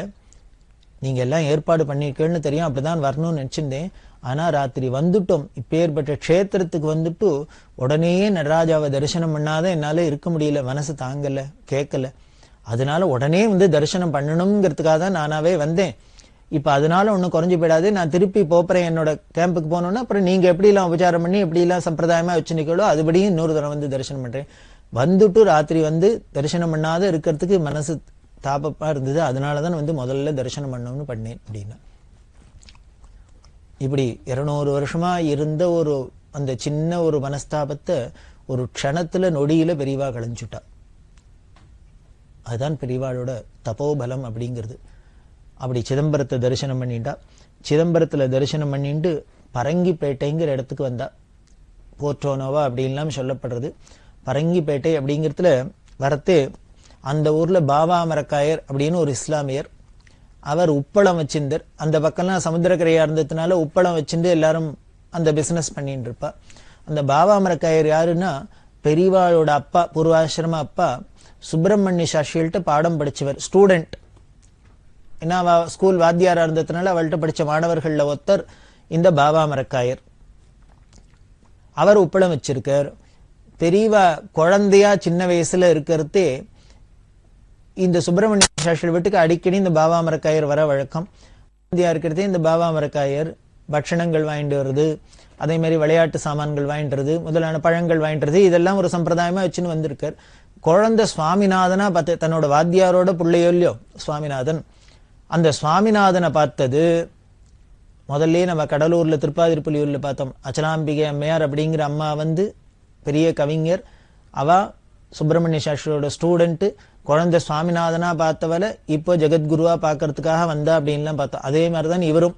நீங்க எல்லாம் ஏற்பாடு பண்ணிருக்கேன்னு தெரியும், அப்படிதான் வரணும்னு நினைச்சிருந்தேன். ஆனா ராத்திரி வந்துட்டோம், இப்பேற்பட்ட க்ஷேத்திரத்துக்கு வந்துட்டு உடனே நடராஜாவை தரிசனம் பண்ணாத என்னால இருக்க முடியல, மனசு தாங்கல, கேட்கல. அதனால உடனே வந்து தரிசனம் பண்ணணுங்கிறதுக்காக தான் நானாவே வந்தேன். இப்ப அதனால ஒன்னும் குறைஞ்சு போயிடாது, நான் திருப்பி போறேன் என்னோட கேம்புக்கு போனோம்னா, அப்புறம் நீங்க எப்படி எல்லாம் உபச்சாரம் பண்ணி எப்படி எல்லாம் சம்பிரதாயமா வச்சு நிக்கலோ அதுபடியும் இன்னொரு தடவை வந்து தரிசனம் பண்றேன். வந்துட்டு ராத்திரி வந்து தரிசனம் பண்ணாத இருக்கிறதுக்கு மனசு தாபப்பா இருந்தது, அதனாலதான் வந்து முதல்ல தரிசனம் பண்ணணும்னு பண்ணேன் அப்படின்னா. இப்படி 200 வருஷமா இருந்த ஒரு அந்த சின்ன ஒரு மனஸ்தாபத்தை ஒரு க்ஷணத்துல நொடியில பெரியவா களைஞ்சுட்டா. அதுதான் பெரியவாளோட தபோபலம் அப்படிங்கிறது. அப்படி சிதம்பரத்தை தரிசனம் பண்ணிட்டா. சிதம்பரத்துல தரிசனம் பண்ணிட்டு பரங்கிப்பேட்டைங்கிற இடத்துக்கு வந்தா. போர்ட்டோனோவா அப்படின்லாம் சொல்லப்படுறது. பரங்கிப்பேட்டை அப்படிங்கிறதுல வரத்தே அந்த ஊர்ல பாபா மரக்காயர் அப்படின்னு ஒரு இஸ்லாமியர், அவர் உப்பளம் வச்சிருந்தார். அந்த பக்கம்லாம் சமுத்திரக்கரையா இருந்ததுனால உப்பளம் வச்சுட்டு எல்லாரும் அந்த பிசினஸ் பண்ணிட்டு இருப்பா. அந்த பாபா மரக்காயர் யாருன்னா பெரியவாளோட அப்பா, பூர்வாசிரம அப்பா சுப்பிரமணிய சாஸ்திரிகள்ட்ட பாடம் படிச்சவர், ஸ்டூடெண்ட். ஏன்னா ஸ்கூல் வாத்தியாரா இருந்ததுனால அவள்கிட்ட படிச்ச மாணவர்கள்ல ஒருத்தர் இந்த பாபா மரக்காயர். அவர் உப்பளம் வச்சிருக்கார். பெரியவா குழந்தையா சின்ன வயசுல இருக்கிறதே இந்த சுப்பிரமணிய சாஸ்திரி வீட்டுக்கு அடிக்கடி இந்த பாபா மரக்காயர் வர வழக்கம். குழந்தையா இருக்கிறதே இந்த பாபா மரக்காயர் பட்சணங்கள் வாங்கிட்டு வருது, அதே மாதிரி விளையாட்டு சாமான்கள் வாங்கிட்டு வருது, முதலான பழங்கள் வாங்கிட்டு வருது, இதெல்லாம் ஒரு சம்பிரதாயமா வச்சுன்னு வந்திருக்கார். குழந்தை சுவாமிநாதனா பார்த்து, தன்னோட வாத்தியாரோட பிள்ளையோ இல்லையோ சுவாமிநாதன், அந்த சுவாமிநாதனை பார்த்தது முதல்ல நம்ம கடலூர்ல திருப்பாதிருப்புலியூர்ல பார்த்தோம். அச்சலாம்பிகை அம்மையார் அப்படிங்கிற அம்மா வந்து பெரிய கவிஞர், அவ சுப்பிரமணிய சாஸ்திரியோட ஸ்டூடெண்ட். குழந்தை சுவாமிநாதனா பார்த்தவளை இப்போ ஜெகத்குருவா பார்க்கறதுக்காக வந்தா அப்படின்லாம் பார்த்தோம். அதே மாதிரிதான் இவரும்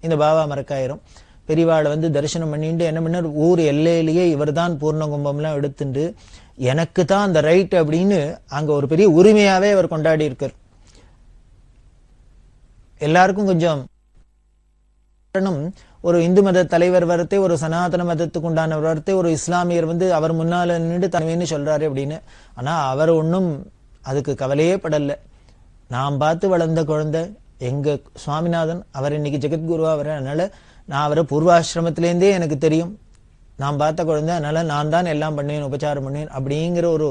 இந்த பாபா மரக்காயரும் பெரியவாளை வந்து தரிசனம் பண்ணிட்டு என்ன பண்ணார், ஊர் எல்லையிலேயே இவர் தான் பூர்ண கும்பம்லாம் எடுத்துட்டு எனக்கு தான் அந்த ரைட் அப்படின்னு அங்க ஒரு பெரிய உரிமையாவே அவர் கொண்டாடி இருக்கார். எல்லாருக்கும் கொஞ்சம் ஒரு இந்து மத தலைவர் வரத்தே, ஒரு சனாதன மதத்துக்கு உண்டானவர் வரத்தே, ஒரு இஸ்லாமியர் வந்து அவர் முன்னால நின்று தனிமைன்னு சொல்றாரு அப்படின்னு. ஆனா அவர் ஒன்னும் அதுக்கு கவலையே படல. நான் பார்த்து வளர்ந்த குழந்தை எங்க சுவாமிநாதன், அவர் இன்னைக்கு ஜெகத்குருவா வர, அதனால நான் அவரை பூர்வாசிரமத்திலேருந்தே எனக்கு தெரியும், நான் பார்த்த குழந்தை, அதனால நான் தான் எல்லாம் பண்ணுவேன், உபச்சாரம் பண்ணுவேன் அப்படிங்கிற ஒரு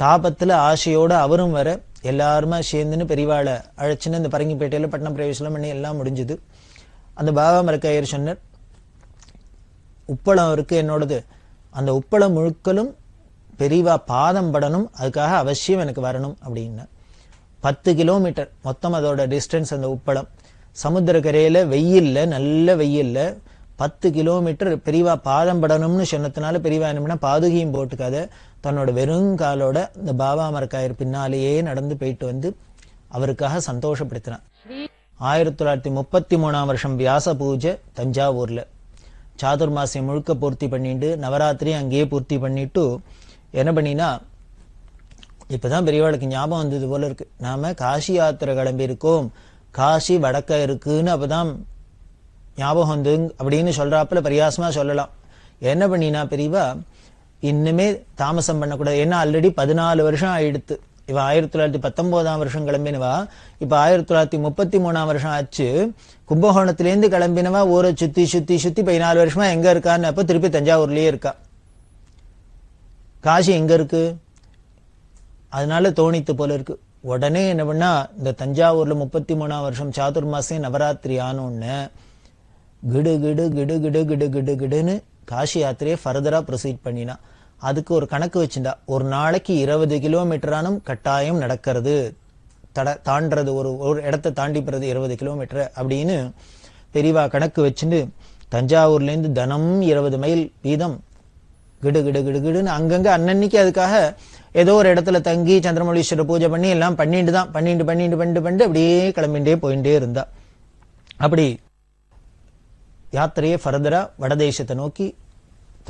தாபத்துல ஆசையோட அவரும் வர, எல்லாருமா சேர்ந்துன்னு பெரியவாளை அழைச்சுன்னு இந்த பரங்கிப்பேட்டையில பட்டணம் பிரவேசம் பண்ணி எல்லாம் முடிஞ்சுது. அந்த பாபா மரக்காயர் சொன்னார், உப்பளம் இருக்கு என்னோடது, அந்த உப்பளம் முழுக்கலும் பெரியவா பாதம் படணும், அதுக்காக அவசியம் எனக்கு வரணும் அப்படின்னா. 10 கிலோமீட்டர் மொத்தம் அதோட டிஸ்டன்ஸ். அந்த உப்பளம் சமுத்திரக்கரையில வெயில்ல, நல்ல வெயில்ல 10 கிலோமீட்டர் பெரியவா பாதம் படணும்னு சொன்னதுனால பெரியவா என்ன பண்ணா, பாதுகையும் போட்டுக்காத தன்னோட வெறும் காலோட இந்த பாபா மரக்காயர் பின்னாலேயே நடந்து போயிட்டு வந்து அவருக்காக சந்தோஷப்படுத்தினான். 1933ஆம் வருஷம் வியாச பூஜை தஞ்சாவூர்ல சாதுர்மாசியம் முழுக்க பூர்த்தி பண்ணிட்டு, நவராத்திரி அங்கேயே பூர்த்தி பண்ணிட்டு என்ன பண்ணினா, இப்பதான் பெரியவாளுக்கு ஞாபகம் வந்தது போல இருக்கு, நாம காசி யாத்திரை கிளம்பி இருக்கோம், காசி வடக்க இருக்குன்னு அப்பதான் ஞாபகம் வந்து அப்படின்னு சொல்றாப்புல பரியாசமா சொல்லலாம். என்ன பண்ணினா பெரியவா, இன்னுமே தாமசம் பண்ணக்கூடாது, ஏன்னா ஆல்ரெடி 14 வருஷம் ஆயிடுத்து. இவ 1919ஆம் வருஷம் கிளம்பினவா, இப்ப 1933ஆம் வருஷம் ஆச்சு. கும்பகோணத்திலேருந்து கிளம்பினவா ஊரை சுத்தி சுத்தி சுத்தி 14 வருஷமா எங்க இருக்கான்னு அப்ப திருப்பி தஞ்சாவூர்லயே இருக்கா. காசி எங்க இருக்கு, அதனால தோணித்து போல இருக்கு. உடனே என்ன பண்ணா, இந்த தஞ்சாவூர்ல 33ஆம் வருஷம் சாதுர்மாசியம் நவராத்திரி ஆனோன்னு கிடு கிடு கிடு கிடு கிடு கிடு கிடுன்னு காசி யாத்திரையை ஃபர்தரா ப்ரொசீட் பண்ணினா. அதுக்கு ஒரு கணக்கு வச்சுட்டா, ஒரு நாளைக்கு 20 கிலோமீட்டரானும் கட்டாயம் நடக்கிறது, தாண்டது, ஒரு இடத்தை தாண்டி போறது 20 கிலோமீட்டர் அப்படின்னு பெரியவா கணக்கு வச்சுட்டு தஞ்சாவூர்ல இருந்து தினம் 20 மைல் வீதம் கிடு கிடு கிடு கிடுன்னு அங்கங்க அன்னன்னைக்கு அதுக்காக ஏதோ ஒரு இடத்துல தங்கி சந்திரமௌலீஸ்வரர் பூஜை பண்ணி எல்லாம் பண்ணிட்டு அப்படியே கிளம்பிண்டே போயிட்டே இருந்தா. அப்படி யாத்திரையே ஃபர்தரா வடதேசத்தை நோக்கி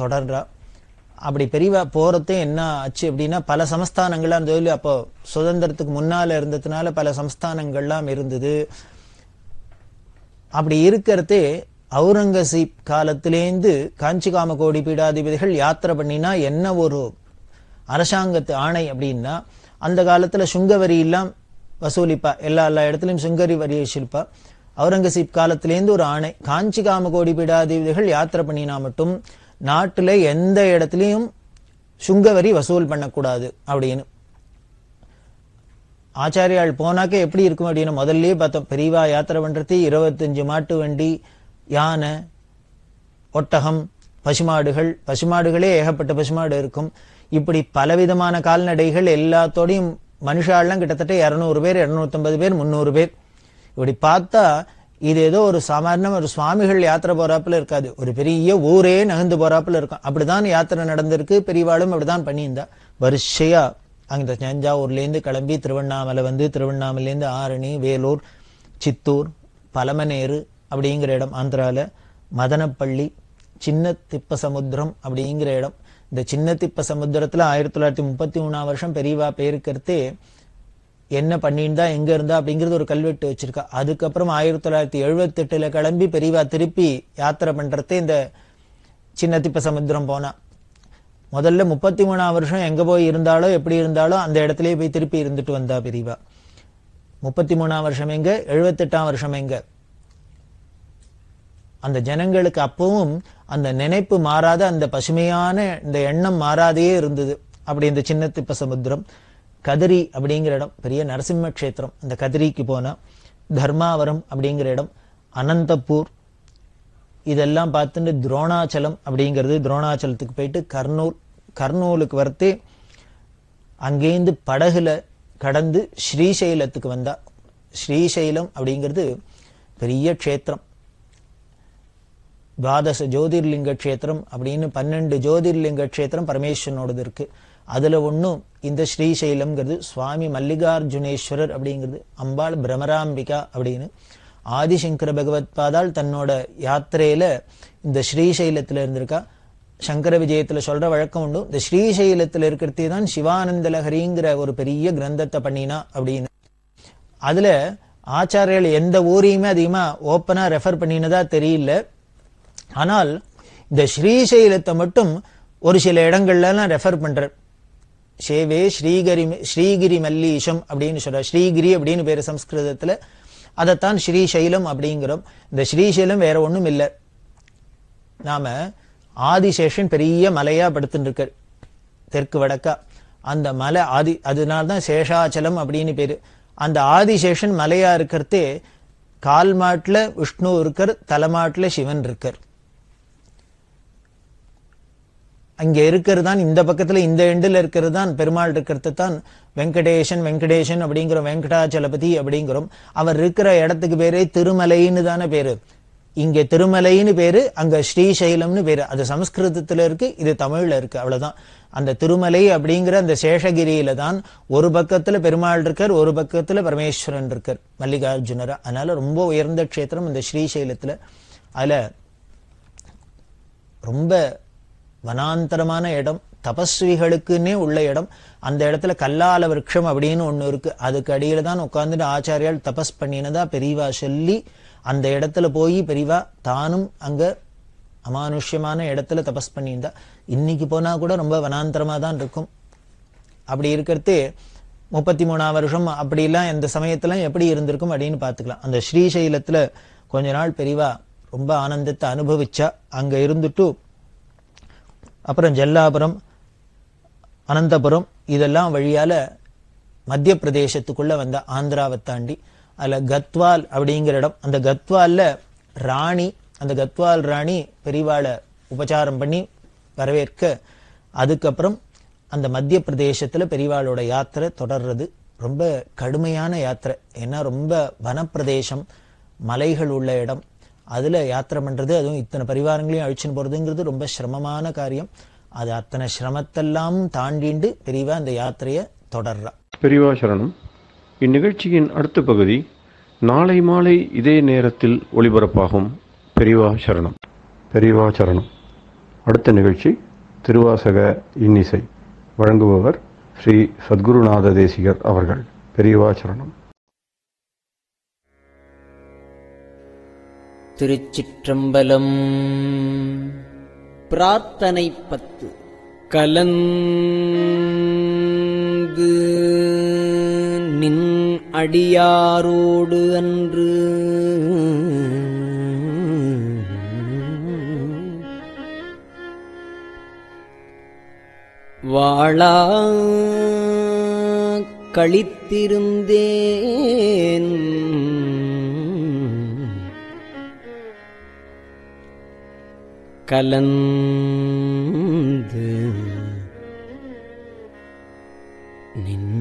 தொடர்றா. அப்படி பெரியவா போறதே என்ன ஆச்சு அப்படின்னா, பல சமஸ்தானங்கள்லாம் இருந்தது. அப்போ சுதந்திரத்துக்கு முன்னால இருந்ததுனால பல சமஸ்தானங்கள்லாம் இருந்தது. அப்படி இருக்கிறதே அவுரங்கசீப் காலத்திலேந்து காஞ்சி காமகோடி பீடாதிபதிகள் யாத்திரை பண்ணினா என்ன ஒரு அரசாங்கத்து ஆணை அப்படின்னா, அந்த காலத்துல சுங்கவரி எல்லாம் வசூலிப்பா, எல்லா இடத்துலயும் சுங்கரி வரி வசூலிப்பா. அவுரங்கசீப் காலத்திலேந்து ஒரு ஆணை, காஞ்சி காமகோடி பீடாதிபதிகள் யாத்திரை பண்ணினா மட்டும் நாட்டுல எந்த இடத்துலயும் சுங்கவரி வசூல் பண்ணக்கூடாது அப்படின்னு. ஆச்சாரியால் போனாக்க எப்படி இருக்கும் அப்படின்னு முதல்லயே பார்த்தோம். பெரியவா யாத்திரை பண்றது 25 மாட்டு வண்டி, யானை, ஒட்டகம், பசுமாடுகளே ஏகப்பட்ட பசுமாடு இருக்கும். இப்படி பலவிதமான கால்நடைகள் எல்லாத்தோடையும் மனுஷாலாம் கிட்டத்தட்ட 200 பேர், 250 பேர், 300 பேர். இப்படி பார்த்தா இது ஏதோ ஒரு சாதாரண ஒரு சுவாமிகள் யாத்திரை போறாப்புல இருக்காது, ஒரு பெரிய ஊரே நகர்ந்து போறாப்புல இருக்கும். அப்படிதான் யாத்திரை நடந்திருக்கு. பெரியவாளும் அப்படிதான் பண்ணியிருந்தா. வரிசையா அங்க தஞ்சாவூர்லேருந்து கிளம்பி திருவண்ணாமலை வந்து, திருவண்ணாமலையிலேருந்து ஆரணி, வேலூர், சித்தூர், பலமனேறு அப்படிங்கிற இடம் ஆந்திரால, மதனப்பள்ளி, சின்ன திப்பசமுத்திரம் அப்படிங்கிற இடம். இந்த சின்ன திப்பசமுத்திரத்துல 1933 பெரியவா பேருக்கிறதே என்ன பண்ணியிருந்தா, எங்க இருந்தா அப்படிங்கிறது ஒரு கல்வெட்டு வச்சிருக்கா. அதுக்கப்புறம் 1978 கிளம்பி பெரியவா திருப்பி யாத்திரை பண்றதே இந்த சின்ன திப்பசமுத்திரம் போனா. முதல்ல 33 எங்க போய் இருந்தாலோ எப்படி இருந்தாலோ அந்த இடத்துலயே போய் திருப்பி இருந்துட்டு வந்தா பெரியவா. 33 எங்க, 78 எங்க, அந்த ஜனங்களுக்கு அப்பவும் அந்த நினைப்பு மாறாத, அந்த பசுமையான இந்த எண்ணம் மாறாதையே இருந்தது. அப்படி இந்த சின்ன திப்பசமுத்திரம், கதிரி அப்படிங்கிற இடம் பெரிய நரசிம்ம கஷேத்திரம். அந்த கதிரிக்கு போனா தர்மாவரம் அப்படிங்கிற இடம், அனந்தபூர், இதெல்லாம் பார்த்துட்டு துரோணாச்சலம் அப்படிங்கிறது, துரோணாச்சலத்துக்கு போயிட்டு கர்னூலுக்கு வரத்தே அங்கேருந்து படகுல கடந்து ஸ்ரீசைலத்துக்கு வந்தா. ஸ்ரீசைலம் அப்படிங்கிறது பெரிய க்ஷேத்திரம், 12 ஜோதிர்லிங்க க்ஷேத்திரம் அப்படின்னு 12 ஜோதிர்லிங்க க்ஷேத்திரம் பரமேஸ்வரனோடது இருக்கு. அதுல ஒன்னும் இந்த ஸ்ரீசைலம்ங்கிறது சுவாமி மல்லிகார்ஜுனேஸ்வரர் அப்படிங்கிறது, அம்பாள் பிரமராம்பிகா அப்படின்னு ஆதிசங்கர பகவத் பாதால் தன்னோட யாத்திரையில இந்த ஸ்ரீசைலத்துல இருந்திருக்கா. சங்கர விஜயத்துல சொல்ற வழக்கம் உண்டு, இந்த ஸ்ரீசைலத்துல இருக்கிறதே தான் சிவானந்த லஹரிங்கிற ஒரு பெரிய கிரந்தத்தை பண்ணினா அப்படின்னு. அதுல ஆச்சாரியர்கள் எந்த ஊரையுமே அதிகமா ஓப்பனா ரெஃபர் பண்ணினதா தெரியல. ஆனால் இந்த ஸ்ரீசைலத்தை மட்டும் ஒரு சில இடங்கள்லாம் ரெஃபர் பண்ற. சேவே ஸ்ரீகிரி மல்லீஷம் அப்படின்னு சொல்ற, ஸ்ரீகிரி அப்படின்னு பேரு சம்ஸ்கிருதத்துல, அதைத்தான் ஸ்ரீசைலம் அப்படிங்கிறோம். இந்த ஸ்ரீசைலம் வேற ஒண்ணும் இல்லை, நாம ஆதிசேஷன் பெரிய மலையா படுத்துட்டு இருக்க தெற்கு வடக்கா, அந்த மலை அதனால்தான் சேஷாச்சலம் அப்படின்னு பேரு. அந்த ஆதிசேஷன் மலையா இருக்கிறதே கால் மாட்டுல விஷ்ணு இருக்கார், தலைமாட்டுல சிவன் இருக்கார். அங்க இருக்கிறது தான் இந்த பக்கத்துல இந்த எண்டுல இருக்கிறது தான் பெருமாள் இருக்கிறது தான் வெங்கடேசன் அப்படிங்கிறோம், வெங்கடாச்சலபதி அப்படிங்கிறோம். அவர் இருக்கிற இடத்துக்கு பேரே திருமலைன்னு தானே பேரு. இங்க திருமலைன்னு பேரு, அங்க ஸ்ரீசைலம்னு பேரு. அது சமஸ்கிருதத்துல இருக்கு, இது தமிழ்ல இருக்கு, அவ்வளவுதான். அந்த திருமலை அப்படிங்கிற அந்த சேஷகிரியில தான் ஒரு பக்கத்துல பெருமாள் இருக்கார், ஒரு பக்கத்துல பரமேஸ்வரன் இருக்கார், மல்லிகார்ஜுனரா. அதனால ரொம்ப உயர்ந்த க்ஷேத்திரம் இந்த ஸ்ரீசைலத்துல. அதுல ரொம்ப வனாந்தரமான இடம், தபஸ்விகளுக்குன்னே உள்ள இடம். அந்த இடத்துல கல்லால விருட்சம் அப்படின்னு ஒண்ணு இருக்கு, அதுக்கு அடியில தான் உட்கார்ந்துட்டு ஆச்சாரியால் தபஸ் பண்ணினதா பெரியவா சொல்லி, அந்த இடத்துல போய் பெரியவா தானும் அங்க அமானுஷ்யமான இடத்துல தபஸ் பண்ணியிருந்தா. இன்னைக்கு போனா கூட ரொம்ப வனாந்தரமா தான் இருக்கும். அப்படி இருக்கிறதே 33 அப்படிலாம் இந்த சமயத்துல எப்படி இருந்திருக்கும் அப்படின்னு பாத்துக்கலாம். அந்த ஸ்ரீசைலத்துல கொஞ்ச நாள் பெரியவா ரொம்ப ஆனந்தத்தை அனுபவிச்சா. அங்க இருந்துட்டு அப்புறம் ஜல்லாபுரம், அனந்தபுரம் இதெல்லாம் வழியால மத்திய பிரதேசத்துக்குள்ள வந்த ஆந்திராவை தாண்டி அதுல கத்வால் அப்படிங்கிற இடம். அந்த கத்வால்ல ராணி, அந்த கத்வால் ராணி பெரியவாளை உபச்சாரம் பண்ணி வரவேற்க, அதுக்கப்புறம் அந்த மத்திய பிரதேசத்துல பெரியவாளோட யாத்திரை தொடர்றது. ரொம்ப கடுமையான யாத்திரை, ஏன்னா ரொம்ப வனப்பிரதேசம், மலைகள் உள்ள இடம். அதுல யாத்திரை பண்றது, அதுவும் இத்தனை பரிவாரங்களையும் அழிச்சுன்னு போறதுங்கிறது ரொம்ப சிரமமான காரியம். அது அத்தனை சிரமத்தெல்லாம் தாண்டிண்டு பெரியவா அந்த யாத்திரையை தொடர்றா. பெரியவா சரணம். இந்நிகழ்ச்சியின் அடுத்த பகுதி நாளை மாலை இதே நேரத்தில் ஒளிபரப்பாகும். பெரியவா சரணம். பெரியவா சரணம். அடுத்த நிகழ்ச்சி திருவாசக இன்னிசை. வழங்குபவர் ஸ்ரீ சத்குருநாத தேசிகர் அவர்கள். பெரியவா சரணம். திருச்சிற்றம்பலம். பிரார்த்தனை 10. கலந்து நின் அடியாரோடு அன்று வாழா கழித்திருந்தேன் கலந்து நின்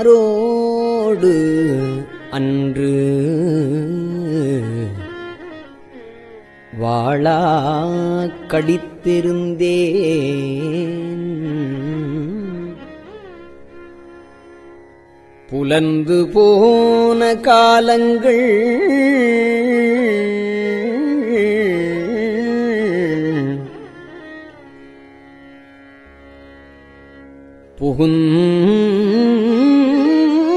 அடியாரோடு அன்று வாழா கடித்திருந்தேன் புலந்து போன காலங்கள்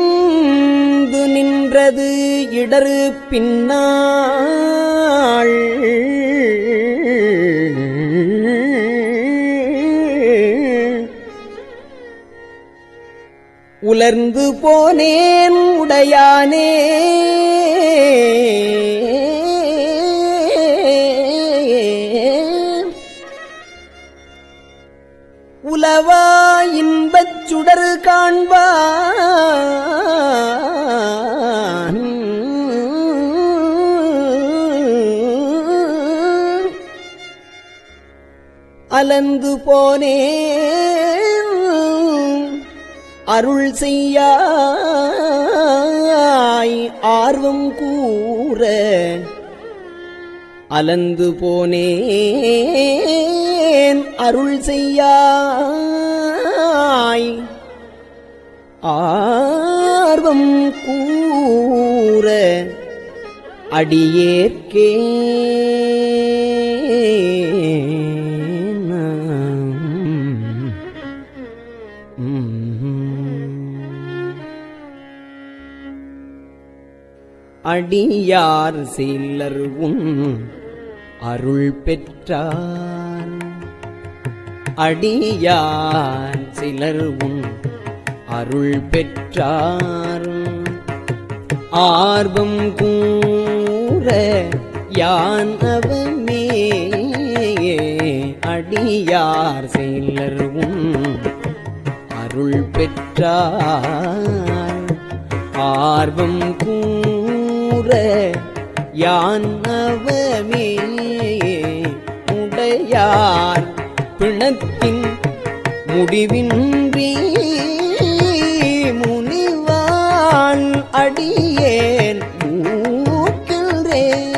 புகுந்து நின்றது இடரு பின்னாள் உலர்ந்து போனேன் உடையானே உலவா இன்பச் சுடர் காண்பான் அலந்து போனேன் அருள் செய்யாய் ஆர்வம் கூற அலந்து போனேன் அருள் செய்யாய் ஆர்வம் கூற அடியேற்கே அடியார் சிலர் உன் அருள் பெற்றார் அடியார் சிலர் உன் அருள் பெற்றார் ஆர்வம் கூற யான் அவமே அடியார் சிலர் உன் அருள் பெற்றார் ஆர்வம் கூற யான் அவமே உடையார் பிணத்தின் முடிவின்றி முனிவான் அடியேன் மூக்கின்றேன்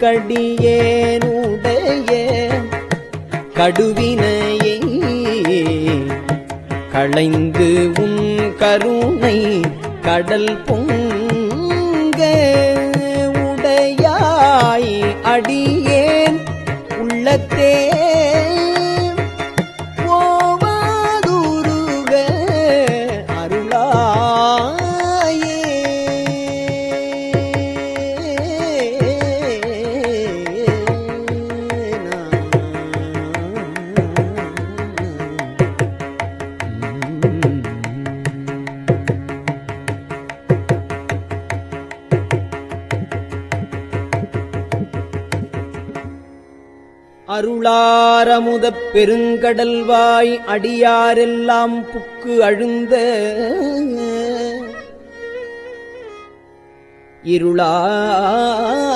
கடியேனுடைய கடுவினையை களைந்து உன் கருணை கடல் பொங்க உடையாய் அடியேன் உள்ளத்தே போவாதுருக அருளாயே அருளாரமுதப் பெருங்கடல்வாய் அடியாரெல்லாம் புக்கு அழுந்த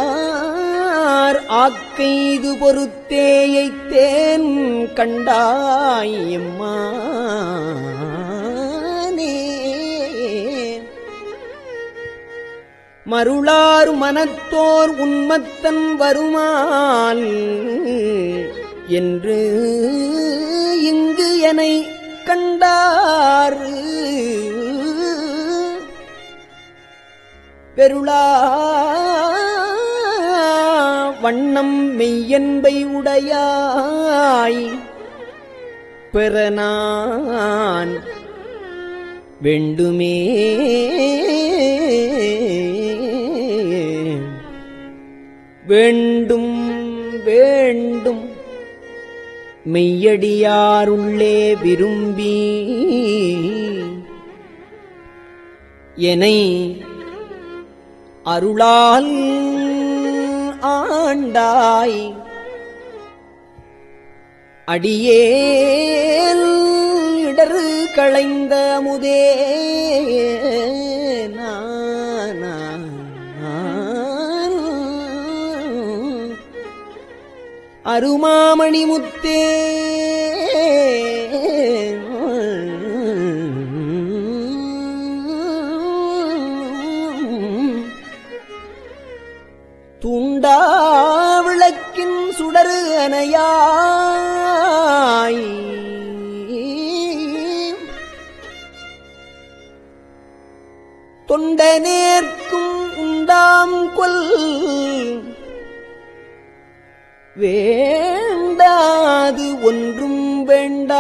இருளார் ஆக்கைது பொறுத்தேயைத்தேன் கண்டாய் எம்மானே மருளார் மனத்தோர் உன்மத்தன் வருமால் என்று இங்கு எனை கண்டார் பெருளா வண்ணம் மெய்யன்பை உடையாய் பெறனான் வேண்டுமே வேண்டும் வேண்டும் மெய்யடியாருள்ளே விரும்பி எனை அருளால் ஆண்டாய் அடியேல் இடரு களைந்த முதே அருமாமணி முத்தே தூண்டா விளக்கின் சுடரு அணையாய் தொண்ட நேர்க்கும் உண்டாம் கொல் வேண்டாது ஒன்றும் வேண்டாது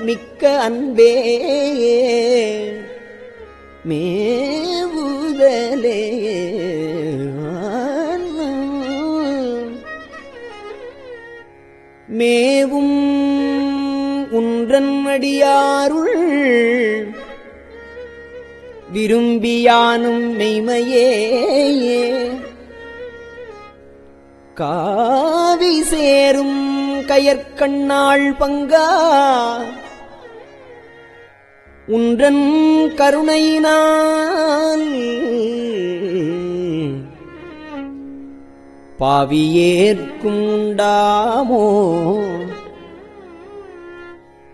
மிக்க அன்பே மேவுதலே மேவும் உன்றன் அடியாருள் விரும்பியானும் மெய்மையே காவி சேரும் கயற்கண்ணாள் பங்கா உன்றன் கருணையினால் பாவியேற்கும் உண்டாமோ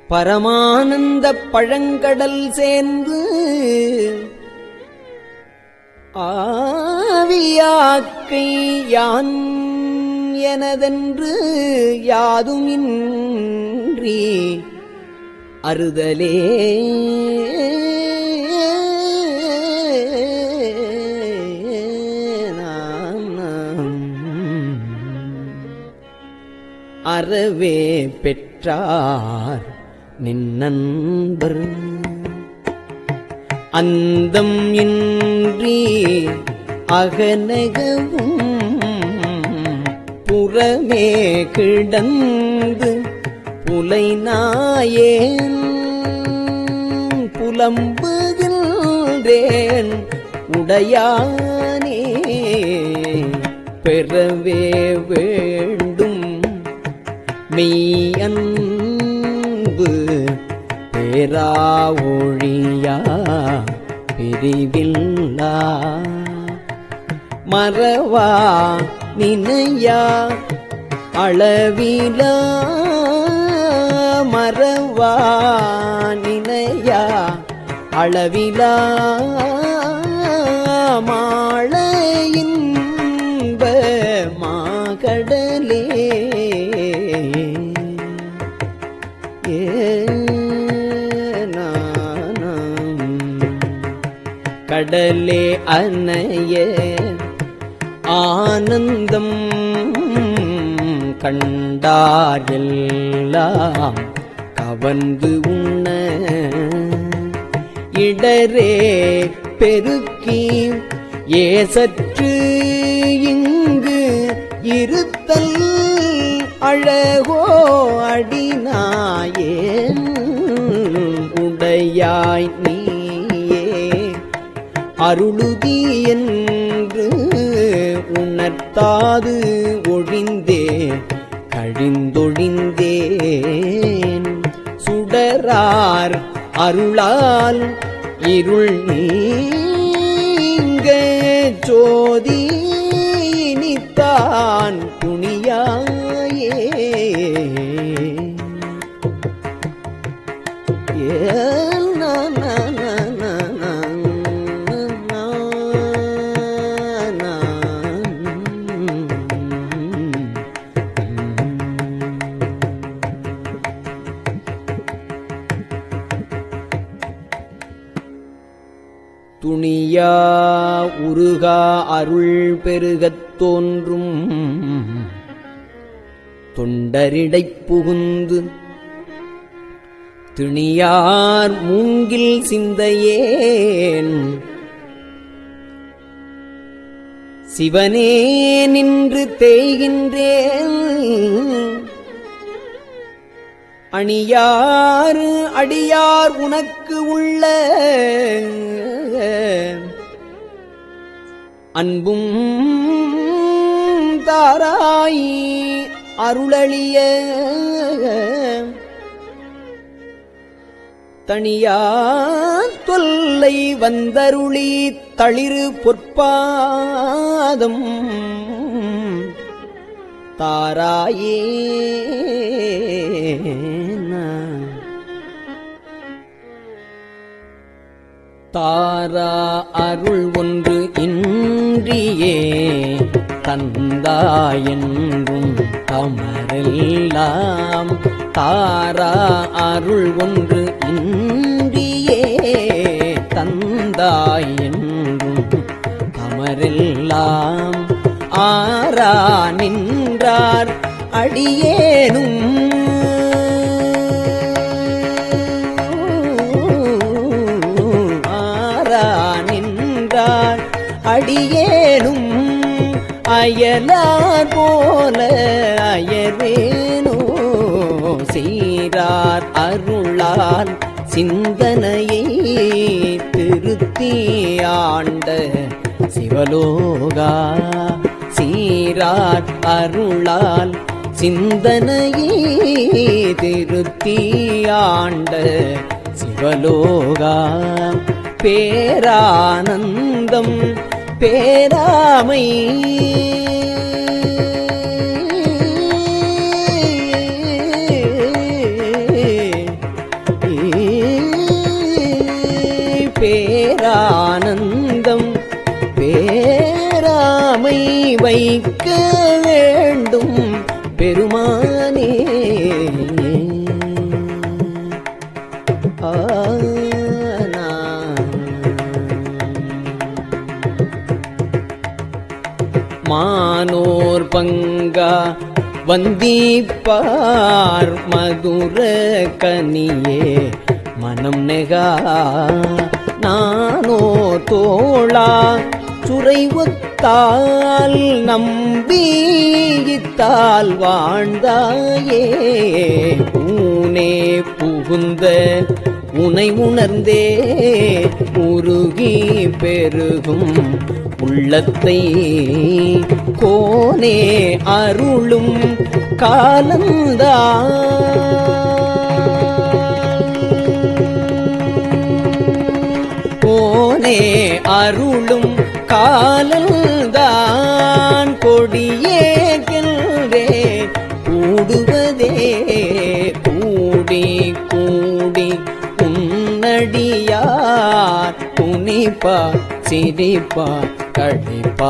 பரமானந்த பழங்கடல் சேர்ந்து ஆவியாக்கை யான் எனதென்று யாதுமின்றி அறுதலே அறவே பெற்றார் நின்னன்பர் அந்தம் இன்றி அகநகவும் புறமே கிடந்து புலை நாயேன் புலம்புகின்றேன் உடையானே பெறவே வேண்டும் மெய்யன்பு பேரா ஒழியா பிரிவில்லா மறவா நினையா அளவிலா மறவா நினையா அளவிலா மாள இன்ப மாகடலே கடலே அன்னைய ஆனந்தம் கண்டார் எல்லாம் கவர்ந்து உண்ண இடரே பெருக்கி ஏசற்று இங்கு இருத்தல் அழகோ அடிநாயேன் உடையாய் நீயே அருளுதி என்று உணர்த்தாது ஒழிந்தே கழிந்தொழிந்தேன் சுடரார் அருளால் இருள் நீங்க ஜோதி நித்தான் துணியாயே துணியா உருகா அருள் பெருகத் தோன்றும் தொண்டரிடைப் புகுந்து திணியார் மூங்கில் சிந்தையேன் சிவனே நின்று தேய்கின்றேன் அணியாறு அடியார் உனக்கு உள்ள அன்பும் தாராய் அருளளிய தனியார் தொல்லை வந்தருளி தளிரு பொற்பாதம் தாராயே தாரா அருள் ஒன்று இன்றியே தந்தாயென்றும் தமரெல்லாம் தாரா அருள் ஒன்று இன்றியே தந்தாயென்றும் தமரெல்லாம் ஆரா நின்றார் அடியேனும் ஆரா நின்றார் அடியேனும் அயலார் போல அயர்வேனோ சீரார் அருளால் சிந்தனையை திருத்தி ஆண்ட சிவலோகா சீரார் அருளால் சிந்தனையை திருத்தி ஆண்ட சிவலோகா பேரானந்தம் பேராமை பேரானந்தம் பேராமை வைக்க வேண்டும் பெருமானே மானோர் பங்கா வந்திப்பார் மதுர கனியே மனம் நெகா நானோ தோளா சுரைவுத்தால் நம்பியித்தால் வாழ்ந்தாயே ஊனே புகுந்த உனை உணர்ந்தே உருகி பெருகும் உள்ளத்தை கோனே அருளும் காலந்தா கோனே அருளும் காலந்தான் கொடியேகின்றே கூடுவதே கூடி கூடி உன்னடியார் துணிப்பா சிரிப்பா கழிப்பாராய்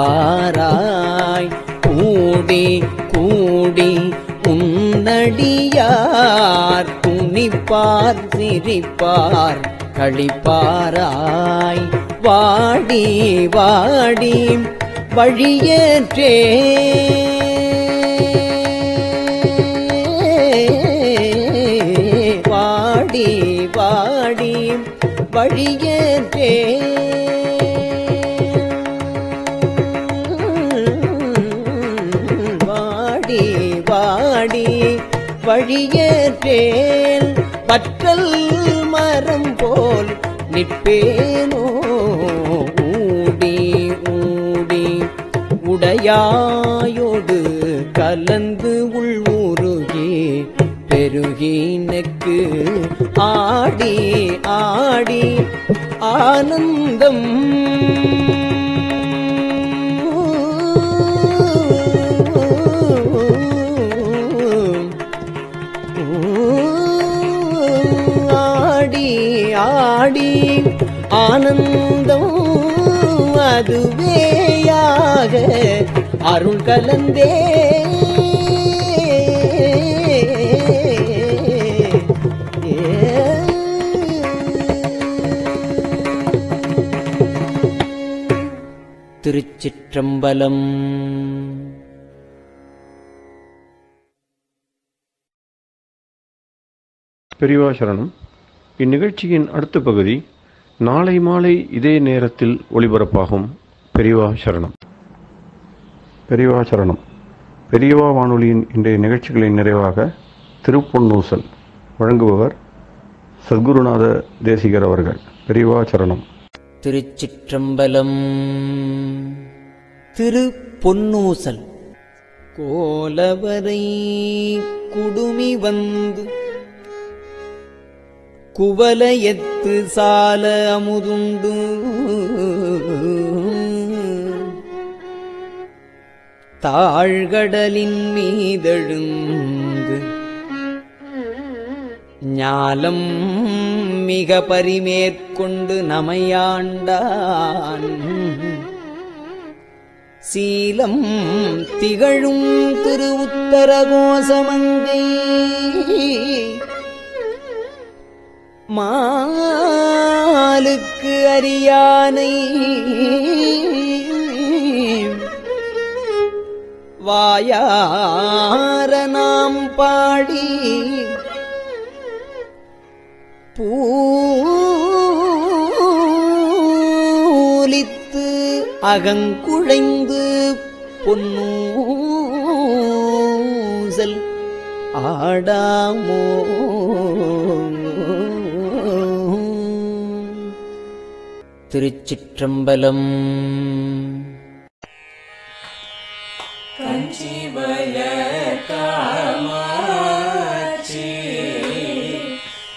கூடி கூடி உன்னடியார் துணிப்பார் சிரிப்பார் களிப்பாராய் வாடி வாடி வழியேற்றே வாடி வாடி வழியேற்றே வாடி வாடி வழியேற்றேன் வற்றல் மரம் போல் நிற்பேனோ ஊடி ஊடி உடையாயோடு கலந்து உள்வுருகி பெருகினக்கு ஆடி ஆடி ஆனந்தம் ஆடி ஆடி ஆனந்தம் அதுவேயாக அருள் கலந்தே திருச்சிற்றம்பலம். பெரியவா சரணம். இந்நிகழ்ச்சியின் அடுத்த பகுதி நாளை மாலை இதே நேரத்தில் ஒளிபரப்பாகும். பெரியவா சரணம். பெரியவா சரணம். பெரியவா வானொலியின் இன்றைய நிகழ்ச்சிகளின் நிறைவாக திருப்பொன்னூசல் வழங்குபவர் சத்குருநாத தேசிகர் அவர்கள். பெரியவா சரணம். திருச்சிற்றம்பலம். திருப்பொன்னூசல். கோலவரை குடுமி வந்து குவலயத்து சால அமுதுண்டு தாழ்கடலின் மீதெழுந்து ஞாலம் மிக பரிமேற்கொண்டு நமையாண்டான் சீலம் திகழும் திருவுத்தரகோசமங்கை மாலுக்கு அரியானை வாயார நாம் பாடி பூலித்து அகங்குழைந்து பொன்னூசல் ஆடாமோ. திருச்சிற்றம்பலம். கஞ்சிவய காமாட்சி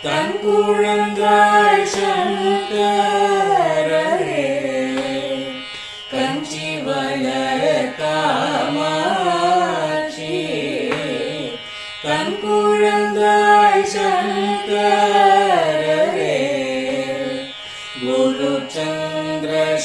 தன் குழந்தாய் சங்கரரே. கஞ்சிவய காமாட்சி தன் குழந்தாய் சங்கரரே. குரு சந்திரசேகரரே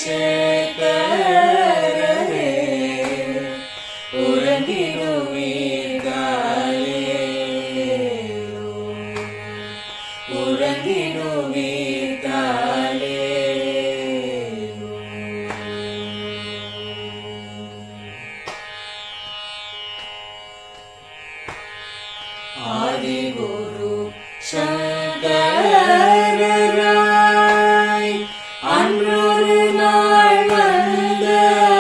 ஆதிகுரு சங்கரராய் அன்றொரு நாள் வந்தவரே.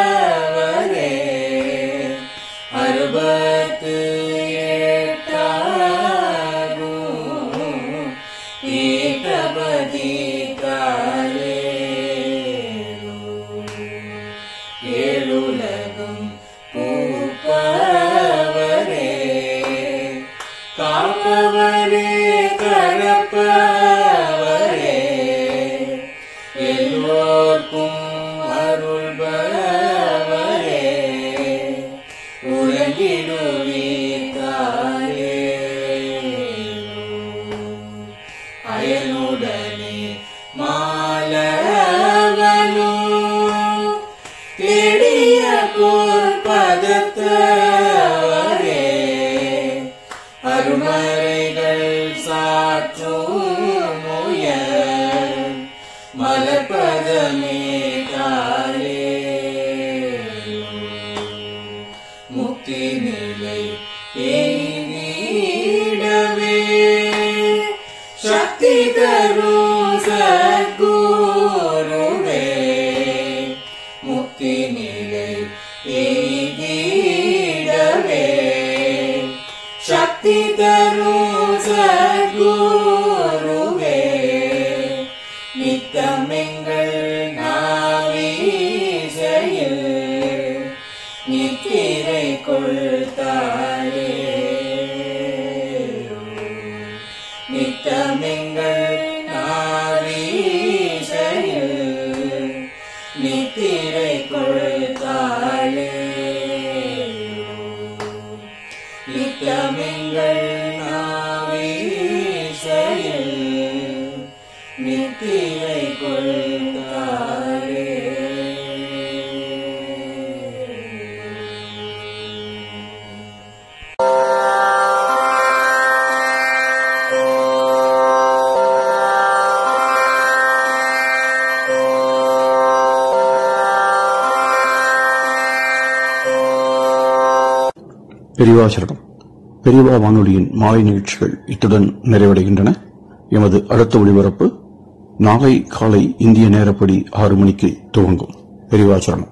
68 பீட்டபதி காலே. ஏழுலகம் பூப்பவரே காப்பவரே கரப்பவரே. எல்லோர்க்கும் அருள்பவரே உறங்கிடுவீர்களே. அயனுடனே மாலவனும் தேடிய பொற்பதத்தவரே. அருமறைகள் சாற்றும் முயல் மலர்பதமே காலே. முக்தி நிலை எய்திடவே சக்தி தரும் சத்குருவே. முக்தி நிலை எய்திடவே சக்தி தரும் சத்குருவே. நித்தமெங்கள் நாவீசையில் நித்திரை கொள்தாயே. நித்தமெங்கள் நாவீசையில் நித்திரை கொள்தாயே. நித்தமெங்கள் நாவீசையில் பெரியவாசரணம். பெரியவா வானொலியின் மாலை நிகழ்ச்சிகள் இத்துடன் நிறைவடைகின்றன. எமது அடுத்த ஒளிபரப்பு நாளை காலை இந்திய நேரப்படி 6 மணிக்கு துவங்கும். பெரியவாசரணம்.